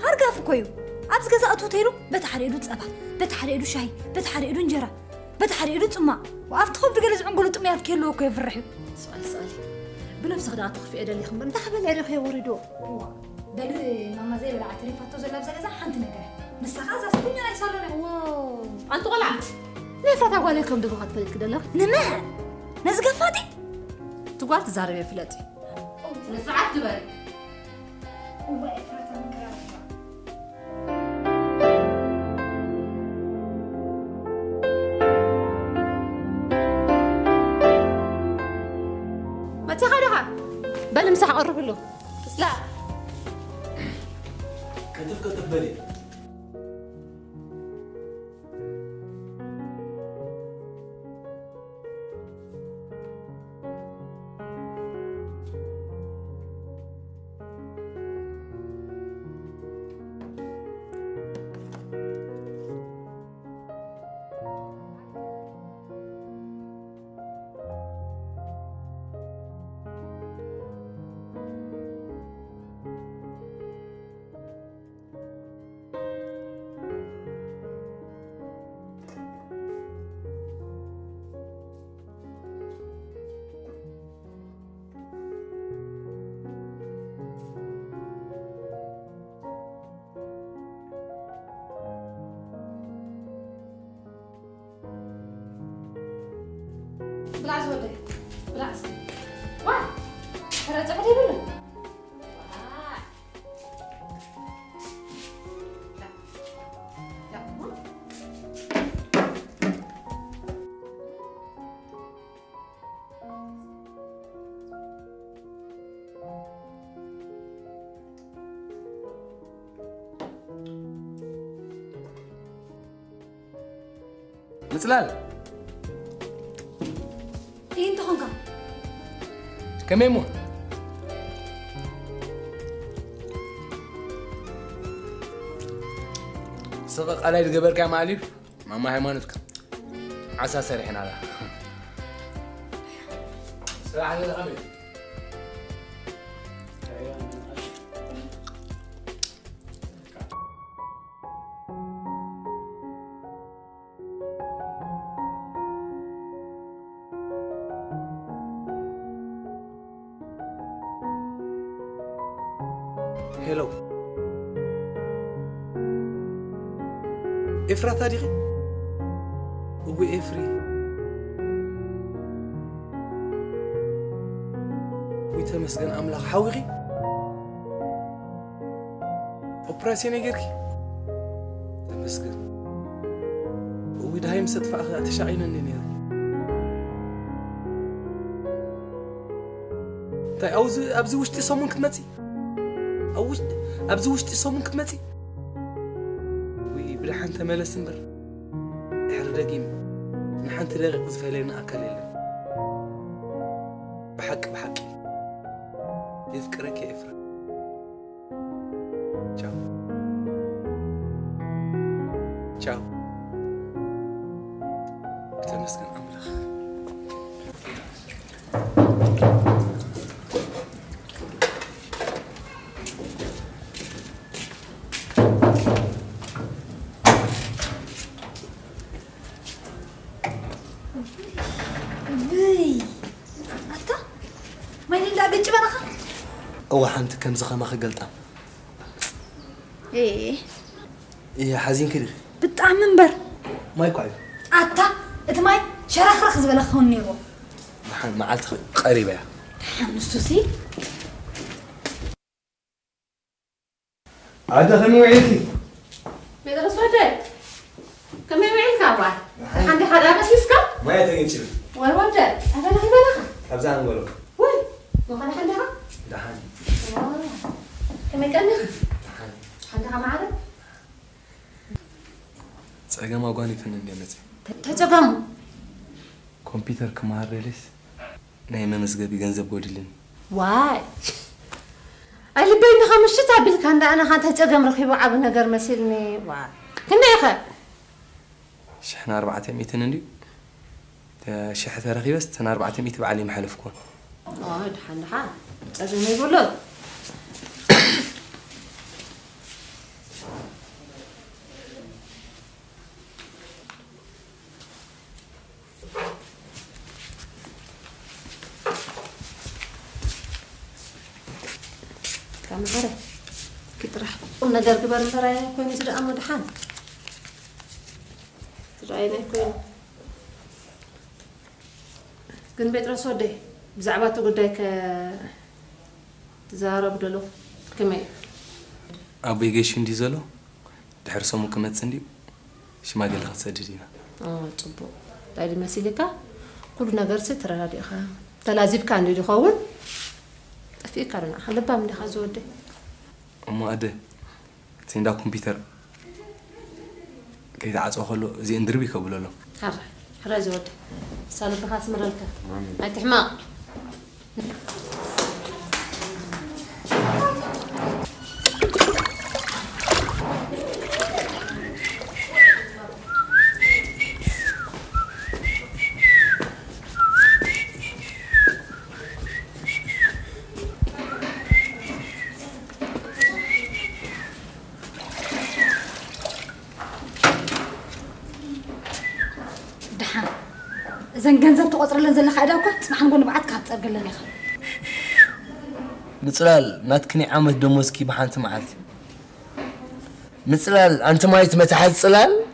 Speaker 11: هرقا فكويو عبز جزاء توتيرو بتحريدو تصبح بتحريدو شاي بتحريدو انجرة بتحريدو تما وأفتخب تقلز عنقولو تميات كيلو كيف الرحيم
Speaker 6: سؤال بنفسك دا تخفي أدلي خمر انت حبل عريخ يوردو
Speaker 11: بلو ماما زي بلا عتريفاتو زي لابزا جزاء حانت نقرأ نسخازا سبنيا لا يصالونا
Speaker 6: واو أنتو غلع ليه فاتا قواليكم دبو خد فلت كده لك
Speaker 11: نما نزقا فاتي
Speaker 6: تقوال تزاربي فلتي نسرعات تباري ما تخدها بل مسح قرب له بس لا
Speaker 10: كتب بالي
Speaker 6: بالعز ودي بالعز واه رجع لي بله
Speaker 10: متلال
Speaker 11: انت خنقا
Speaker 10: كمان مو صدق علي الجبر كام عليف ماما هيمانتك عسى سريحين على سريح على الأمل هلو إفرا تاريخي هو إفري ويتمسكن أملاك حوغي أوبراسيون يجركي تمسكن ويدا هاي مستدفع أخذ أتشاعينا النينيرا تاي أبزي وشتي صومون كتمتي أوش أبزي وشتي صومون كتمتي ويبلحن تمالس نبر إحرداقيم نحن تلاغي قزفة لنا أكل لنا بحق يذكرك يا إفرا تشاو تمسكن أملاخ أو حنت كم زخمة خجلتها. إيه حزين كده.
Speaker 11: بتعمل منبر.
Speaker 10: ما يقعد.
Speaker 11: أنت ماي شرخ رخز بلا خوني هو.
Speaker 10: معلت قريبة.
Speaker 11: نستوسي.
Speaker 10: عاد خمي وعيتي
Speaker 4: بيدرس وجه كم يوعيك أبوه عندي حدا بس يسكت
Speaker 10: ما يتجنشل
Speaker 4: وجه هذا اللي خبرك
Speaker 10: أبزان نقوله
Speaker 4: وين ما خلي عندها
Speaker 10: دحاني
Speaker 4: كم يكنا عندها معرض
Speaker 10: ጸገም አጓን ይፈነን እንደመጽ
Speaker 4: ተጸገሙ
Speaker 10: ኮምፒውተር ከማረልስ ናይ መመስገቢ ገንዘብ ጎድልን
Speaker 4: ዋይ አልበይን خمسة አብልካ እንደ انا ካንተ ተጸገም ረኺቡ ዓብ ነገር መስልኒ ዋይ ክንደይኸ
Speaker 10: شحنا 400 እንዲ ተሽሕ ተረኺበስ ተና 400 በዓል ይመሐልፍኩን
Speaker 4: ድሓንድሓ ተጸገም ይብሎ معرف كنت راح قلنا درب بر ترى كوين زرع أمد حان ترى كوين كن بيت رسودي بزعبات قديك تزارب دلو كمي
Speaker 10: أبي جيش عندي زلو تحرسهم كم تسندي شو ما قال خص جدينا
Speaker 4: طبو تايد مسيلك كل نجار ستر هذه خا تلازم كان يدي خول في كارنا حلبا من خازودي
Speaker 10: أما أده تندا كمبيوتر كيدا عصو خلو زي اندربي كبلو له
Speaker 4: حرا زود سالب خاص مرلك هاي تحماق
Speaker 11: زنجنزب تقطر لنا زل خايدا كنت ما حنقول بعد كات ترجل لنا خا
Speaker 9: مصلال ناتكني عامل دموسكي بحانت معلتي مصلال أنت ما يتمتحت صلال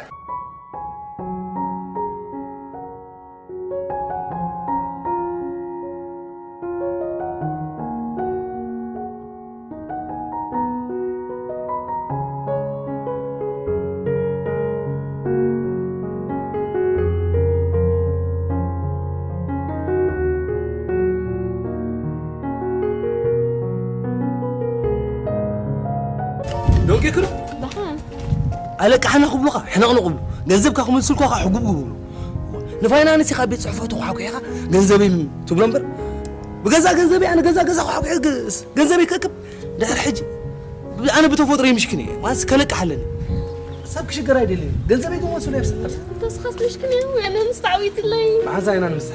Speaker 10: دونك يكرو
Speaker 4: بخان
Speaker 9: عليك حنا قبلوها حنا نقبلو جنزبك خو مسلكو خا حقوق قبلو نفاينانسي خا بيت صحفته خا كيخا جنزبي تبلمبر بغزا جنزبي انا غزا خا جنزبي ككب دحر حج انا بتفطري مشكني ما سكلك حلني سابك شجر ايدلي جنزبي كم وصل يفسد
Speaker 4: بس خاص مشكني يعني نستعويت اللي
Speaker 9: مع زينا نمسح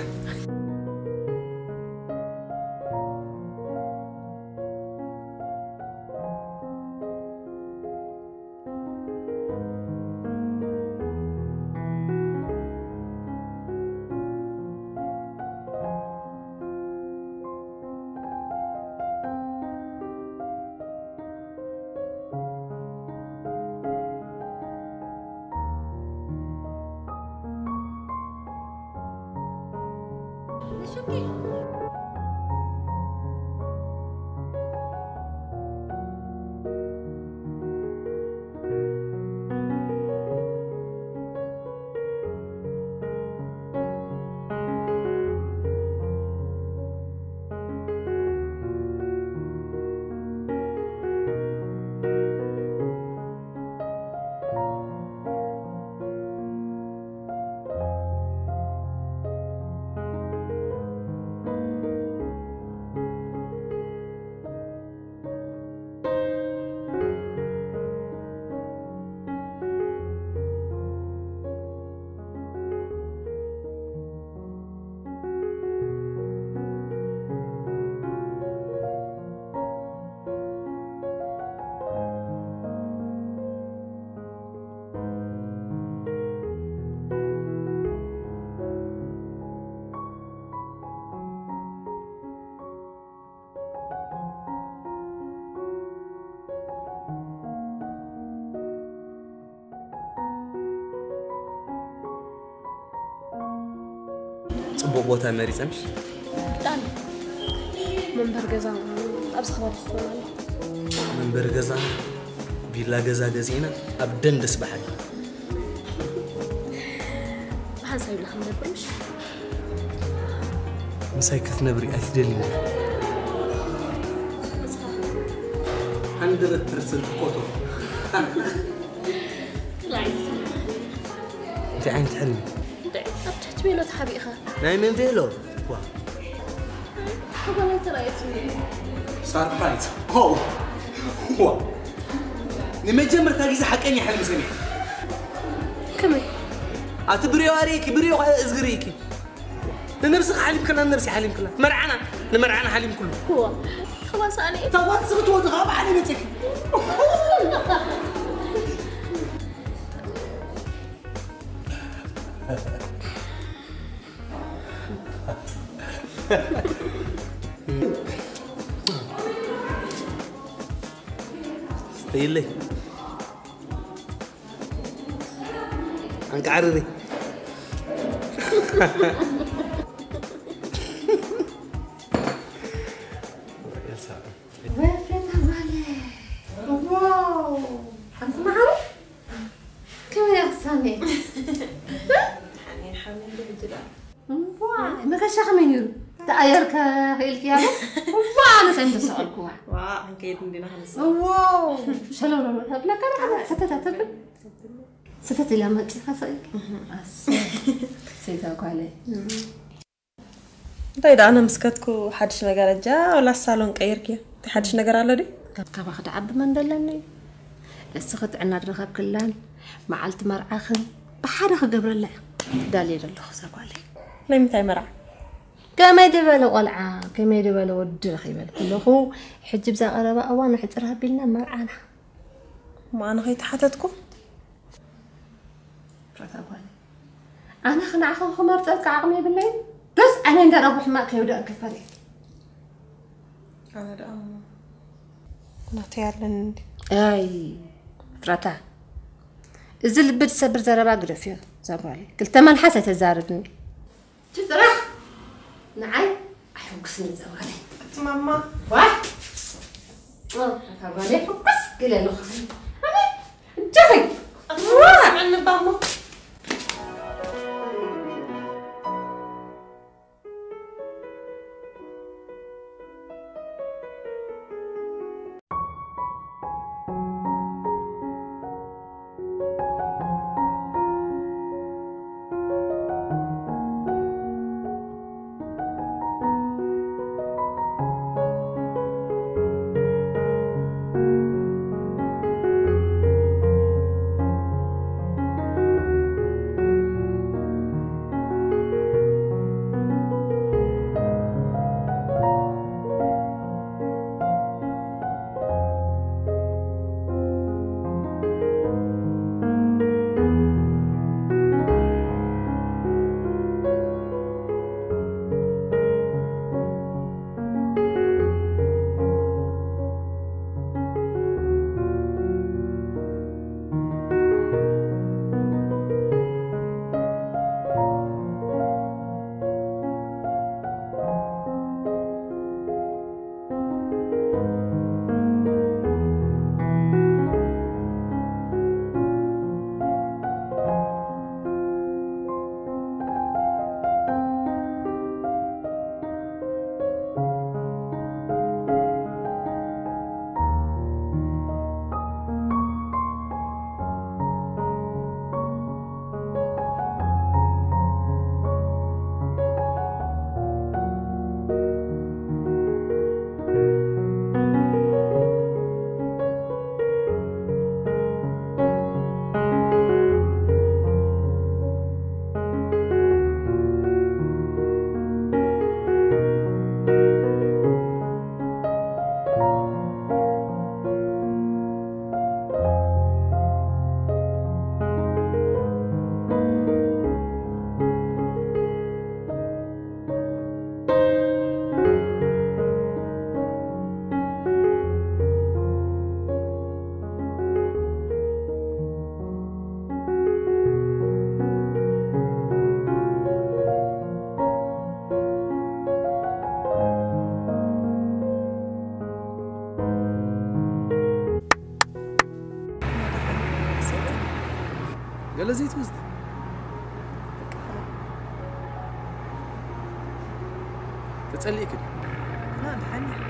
Speaker 10: صبو بوتا مري سمش
Speaker 4: دان منبر غزا ابس خبر خبر
Speaker 10: منبر غزا فيلا جزينا أبدن دس بحالي
Speaker 4: بحسب لك نبرش
Speaker 10: مساي كتنبري أتدلي 100% كوتو انت عين تحلمي
Speaker 4: أبتحت بيلو تحبيخة
Speaker 10: نايم من فيلو
Speaker 4: ولا ترى
Speaker 10: ساربرايز هو لما جمر تاجي حكاني حلم سمي
Speaker 4: كمل
Speaker 10: اعتبريو عليكي بريو ازغريكي لنفسك حليم كلها نفسي حليم كلها مرعنا حليم كله
Speaker 4: هو خلاص أنا
Speaker 10: توات صوت وتغاب على بيتك استيلي عنك عرضي
Speaker 6: واو أنت معروف كم يا سامي
Speaker 5: حنين حاولي بالجلال
Speaker 6: واو ما كان شخمين يرو تأيرك هيلك يا واو أنا سأنت سؤالك واو
Speaker 5: واو هنكيد ندينا خلص
Speaker 6: واو شلون لا كان ستة ستة إلى ما تخسيك سيدا قالي
Speaker 5: طيب أنا مسكتكو حدش نجار جا ولا الصالون كيركي حدش نجار على دي
Speaker 6: كما خد عب من دلني لسخت عنا الرخاب كلان معلت مرعخن بحدا خقبر الله دالي الله خسر قالي
Speaker 5: نايم تاي مرع
Speaker 6: كما يدبل قلعة كما يدبل ود خيبل كله حجب زي قربة أوان حترها بينا مرعانا
Speaker 5: ما أنا خيت حتتكو
Speaker 6: أنا خنا أخو خمر تلك عقمي بالليل بس أنا ندر أروح معك يودا كفري
Speaker 5: أنا ده نعطيها لندي
Speaker 6: أي فرتا إذا اللي بتسبر زربا قرفيا زربالي قلت ما الحسة تزاربني تزرح نعم أحوكسني زوالي
Speaker 5: ماما
Speaker 6: واحد فرتا بس قلي له خسني أمي جفي
Speaker 5: أسمع عن بابا
Speaker 10: قال زيت وزد تسألي كده
Speaker 5: لا دحني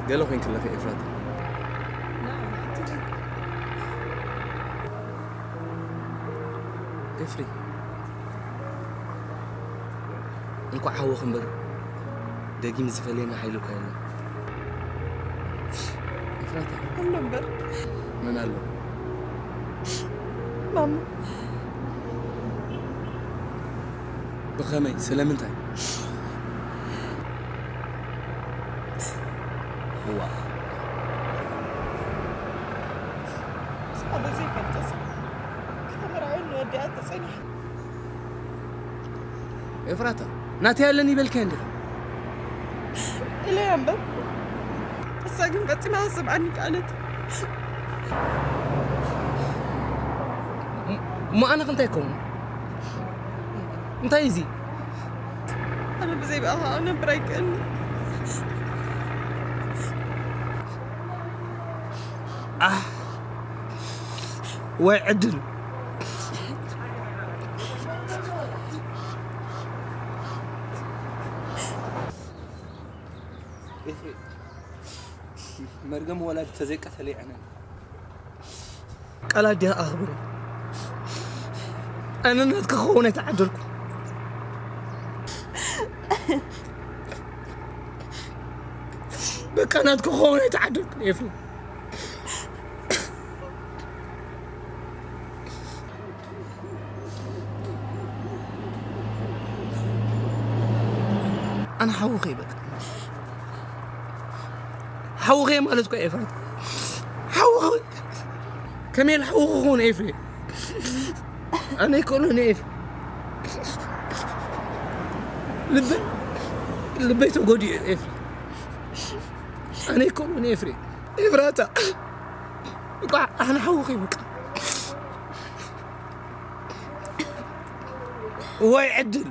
Speaker 10: قالوا وين كلها في إفراد إفري انكو حاو خنبر داقي مزفلين حيلو كايلا إفراد
Speaker 5: النمبر
Speaker 10: من قال له
Speaker 5: ماما
Speaker 10: بخامي سلام انتهي هو
Speaker 5: صعب زي كنت كاميرا عين وديات تصنح
Speaker 10: إفراتا ناتي لني بالكندر
Speaker 5: إلي ينبر بس أقول بس ما أصب عنك قالت
Speaker 10: ما أنا كنت أكون أنت يزي
Speaker 5: أنا بزي بقى أنا بريك إني
Speaker 10: وعدل مرقم ولا تزيك تلي عنا قال دي أخبري أنا نتك خونة تعدلكم بك نتك خونة تعدلكم يفهم أنا حوغي بك حوغي مالتك يا فرد حوغي كميل حوغون إيفي أنا يكونون إيفي لبيت وقودي إيفي أنا يكونون إيفي إفراتا أنا حوغي بك ويعدل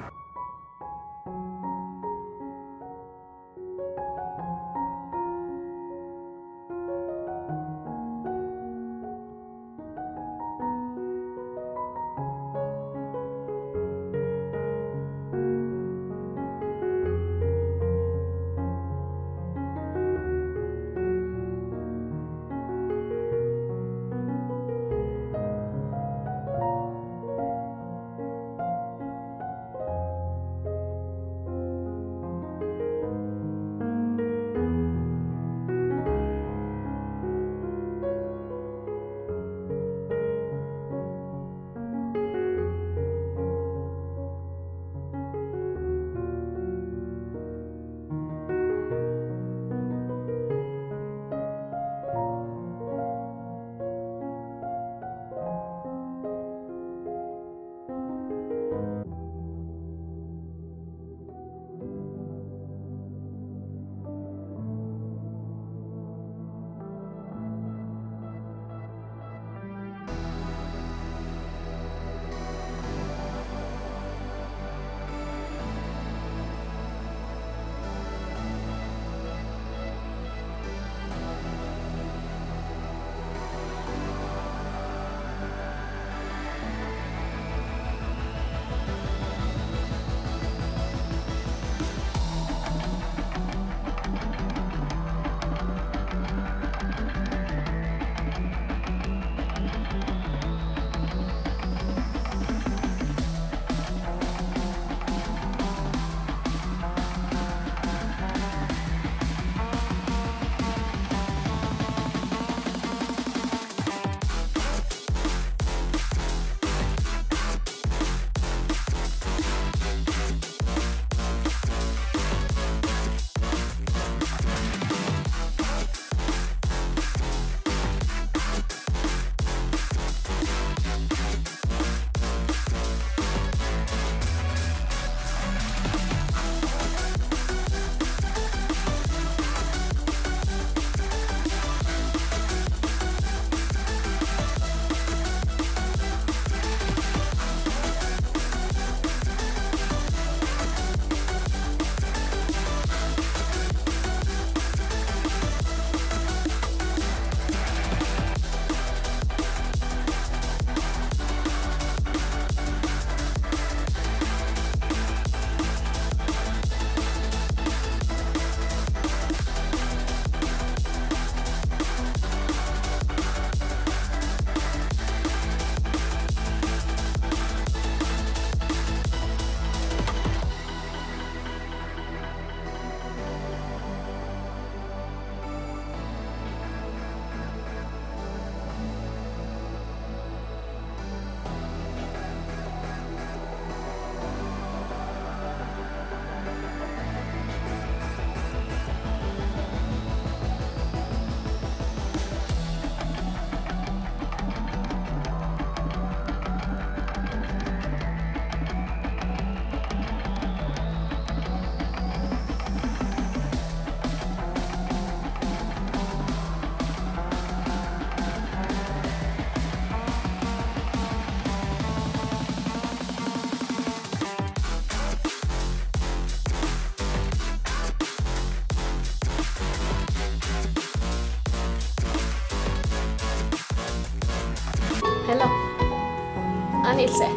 Speaker 4: دانيال سا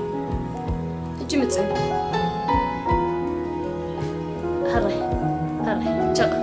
Speaker 4: اجي متصل هري شقة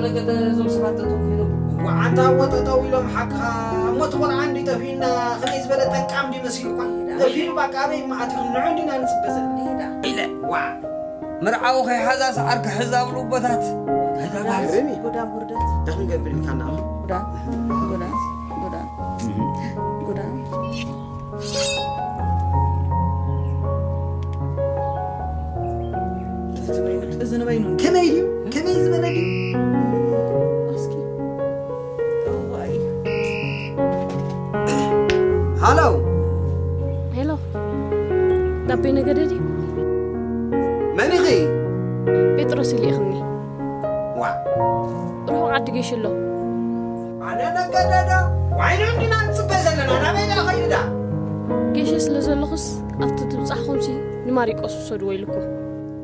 Speaker 2: أنا قد زوم سبعة توفينا وعنتا وتطويلهم حقها مطول عندي تفينا خليز بلا تنكام دي مسيقا تفينا باقابي ما أتكلم عندنا نسبسل إلا وا مرعاو خي حزاس عرك حزاب لوبتات هذا بعد رمي
Speaker 1: قدام بردات
Speaker 2: دخل قبل كان
Speaker 1: قدام إذن بينهم
Speaker 2: كم يزمنني
Speaker 4: هلو دابي نقدري
Speaker 2: من يغي
Speaker 4: بيتروس اللي يغني
Speaker 2: وا
Speaker 4: روح عاد قيش له
Speaker 2: أنا نقدر وعين عندنا نسبسل أنا بينا غير ده
Speaker 4: قيش سلزلخص أفتت بصح خمسي نماريك أصصد ويلكم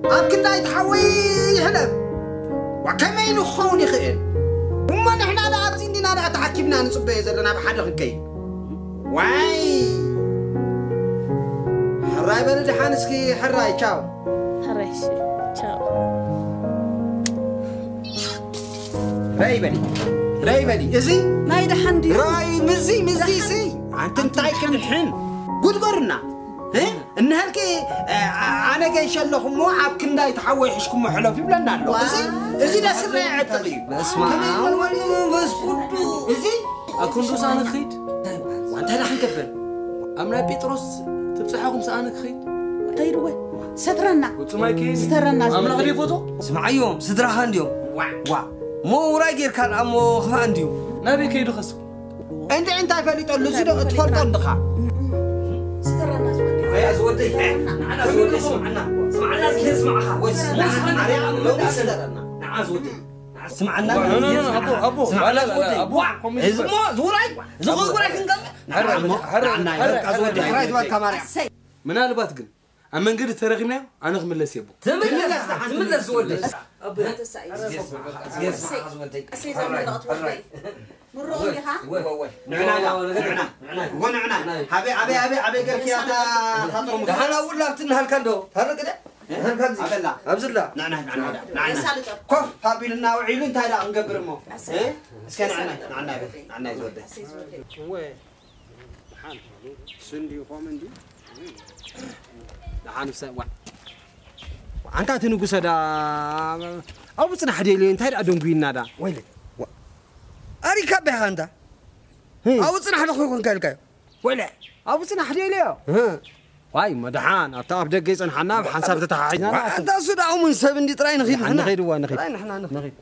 Speaker 2: أمكن لا يتحوي يحلم وكما ينخون يخيل وما نحن لا عارفين أنا أتحكمنا نسبسل أنا بحد غكي واي حراي بلد حانسكي حراي تشاو
Speaker 4: حرايش تشاو
Speaker 2: راي بني إزي
Speaker 1: ما يدحندي
Speaker 2: راي مزي سي أنت تايكن الحين قد قرنا إن هالكي أنا جاي شلهم مو عاب كنا يتحول يحشكم محلو في بلنا له إزي ده سر يعتقي
Speaker 10: اسمع
Speaker 2: بس فدو إزي
Speaker 10: أكون أنا خيد
Speaker 2: وأنت هلا حنكفل
Speaker 10: أمنا بيتروس تبصحكم سأنا خيد
Speaker 1: غير وين سترنا سترنا
Speaker 10: أمنا غري فوتو
Speaker 2: اسمع يوم صدرها عنديهم وا مو راجل كان أمو خف عنديهم
Speaker 10: نبي كيدو خسو
Speaker 2: أنت فليت اللي زيد تفرط الدخا
Speaker 1: سترنا
Speaker 2: يا زودي أنا زودي اسمعنا اسمعها واسمعنا لو بسدرنا نعم زودي اسمعنا
Speaker 10: أبو لا أبو
Speaker 2: اسمع زوراي زوراي كنقل
Speaker 10: من هذا باتقن أما نقدر ترغمنا أنا غملس يبو
Speaker 2: تملس ولد
Speaker 1: أبو مروني ها
Speaker 2: نعنا حبي قرك يا خاطر
Speaker 10: هلا ولا بتنها الكندو هذا كده أبزلا
Speaker 2: نعنا كف فابيلنا وعيلين تايلا نقبر مو اسكن نعنا يزود سندي وفامندي لحان سوا أنت تنقص هذا أو بس نحدي لين تايل أدم بينا دا ويلي أريكا بهاندا أو بس نحدي خوكم كالكاي ويلي أو بس نحدي ليه واي مدحان أتعب دقيس أن حنا بحساب تتحاجنا أنت أصلا أو من سبندي تراين غير نغير ونغير تراين حنا نغير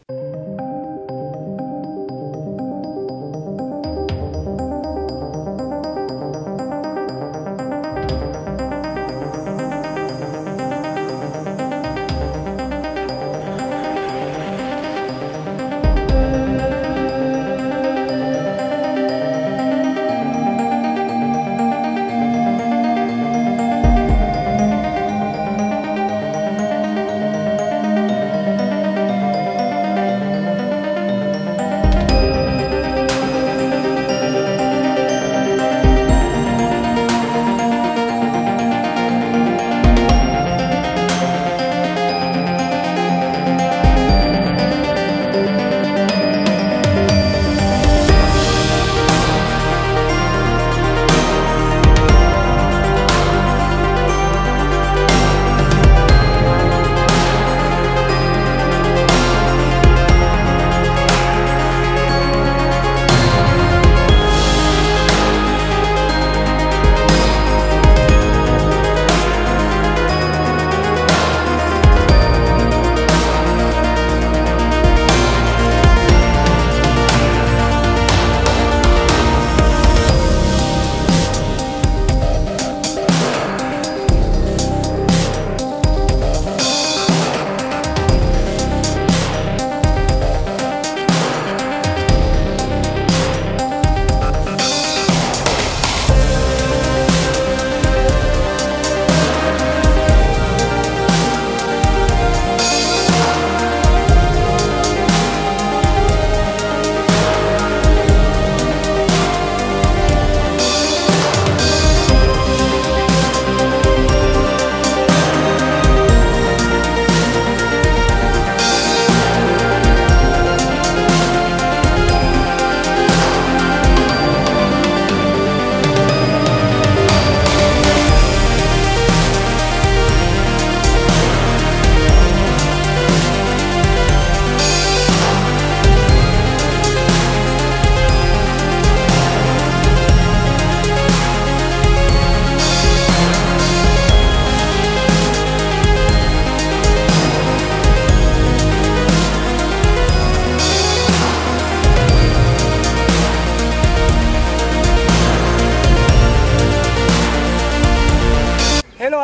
Speaker 10: هلو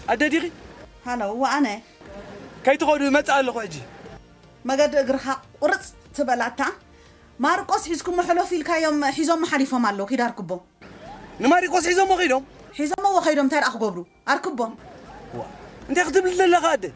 Speaker 10: أدى ديري
Speaker 1: هلا هو أنا
Speaker 10: كي تقعدوا مسألة لخوجي
Speaker 1: ما قد أقرها ورث تبلعتا ماركوس حيزكم محلو في الكايوم حيزوم محالفهم الله كي داركبو
Speaker 10: نماركوس حيزوم وخيدهم
Speaker 1: حيزوم وخيدهم تار أخ قبرو أركبهم
Speaker 10: أنت أخذ لله غادة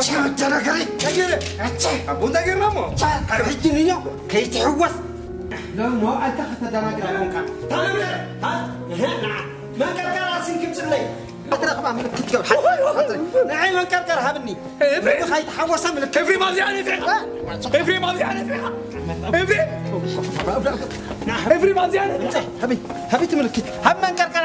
Speaker 2: شو تناقري؟ تجري. أبو تجري نمو. كرهتني يا. كي تحوس. لا ما أنت خدت تناقري على كان. تناقري. ها؟ نعم. ما كركر راسي كم سلي. أدرك ما من كتجر. نعم ما كركر هبني. إفري. خايت حوس من الكيف. إفري ما زياني فيها. إفري ما زياني فيها. إفري. نعم. إفري ما زياني. هبي تملكت. هم من كركر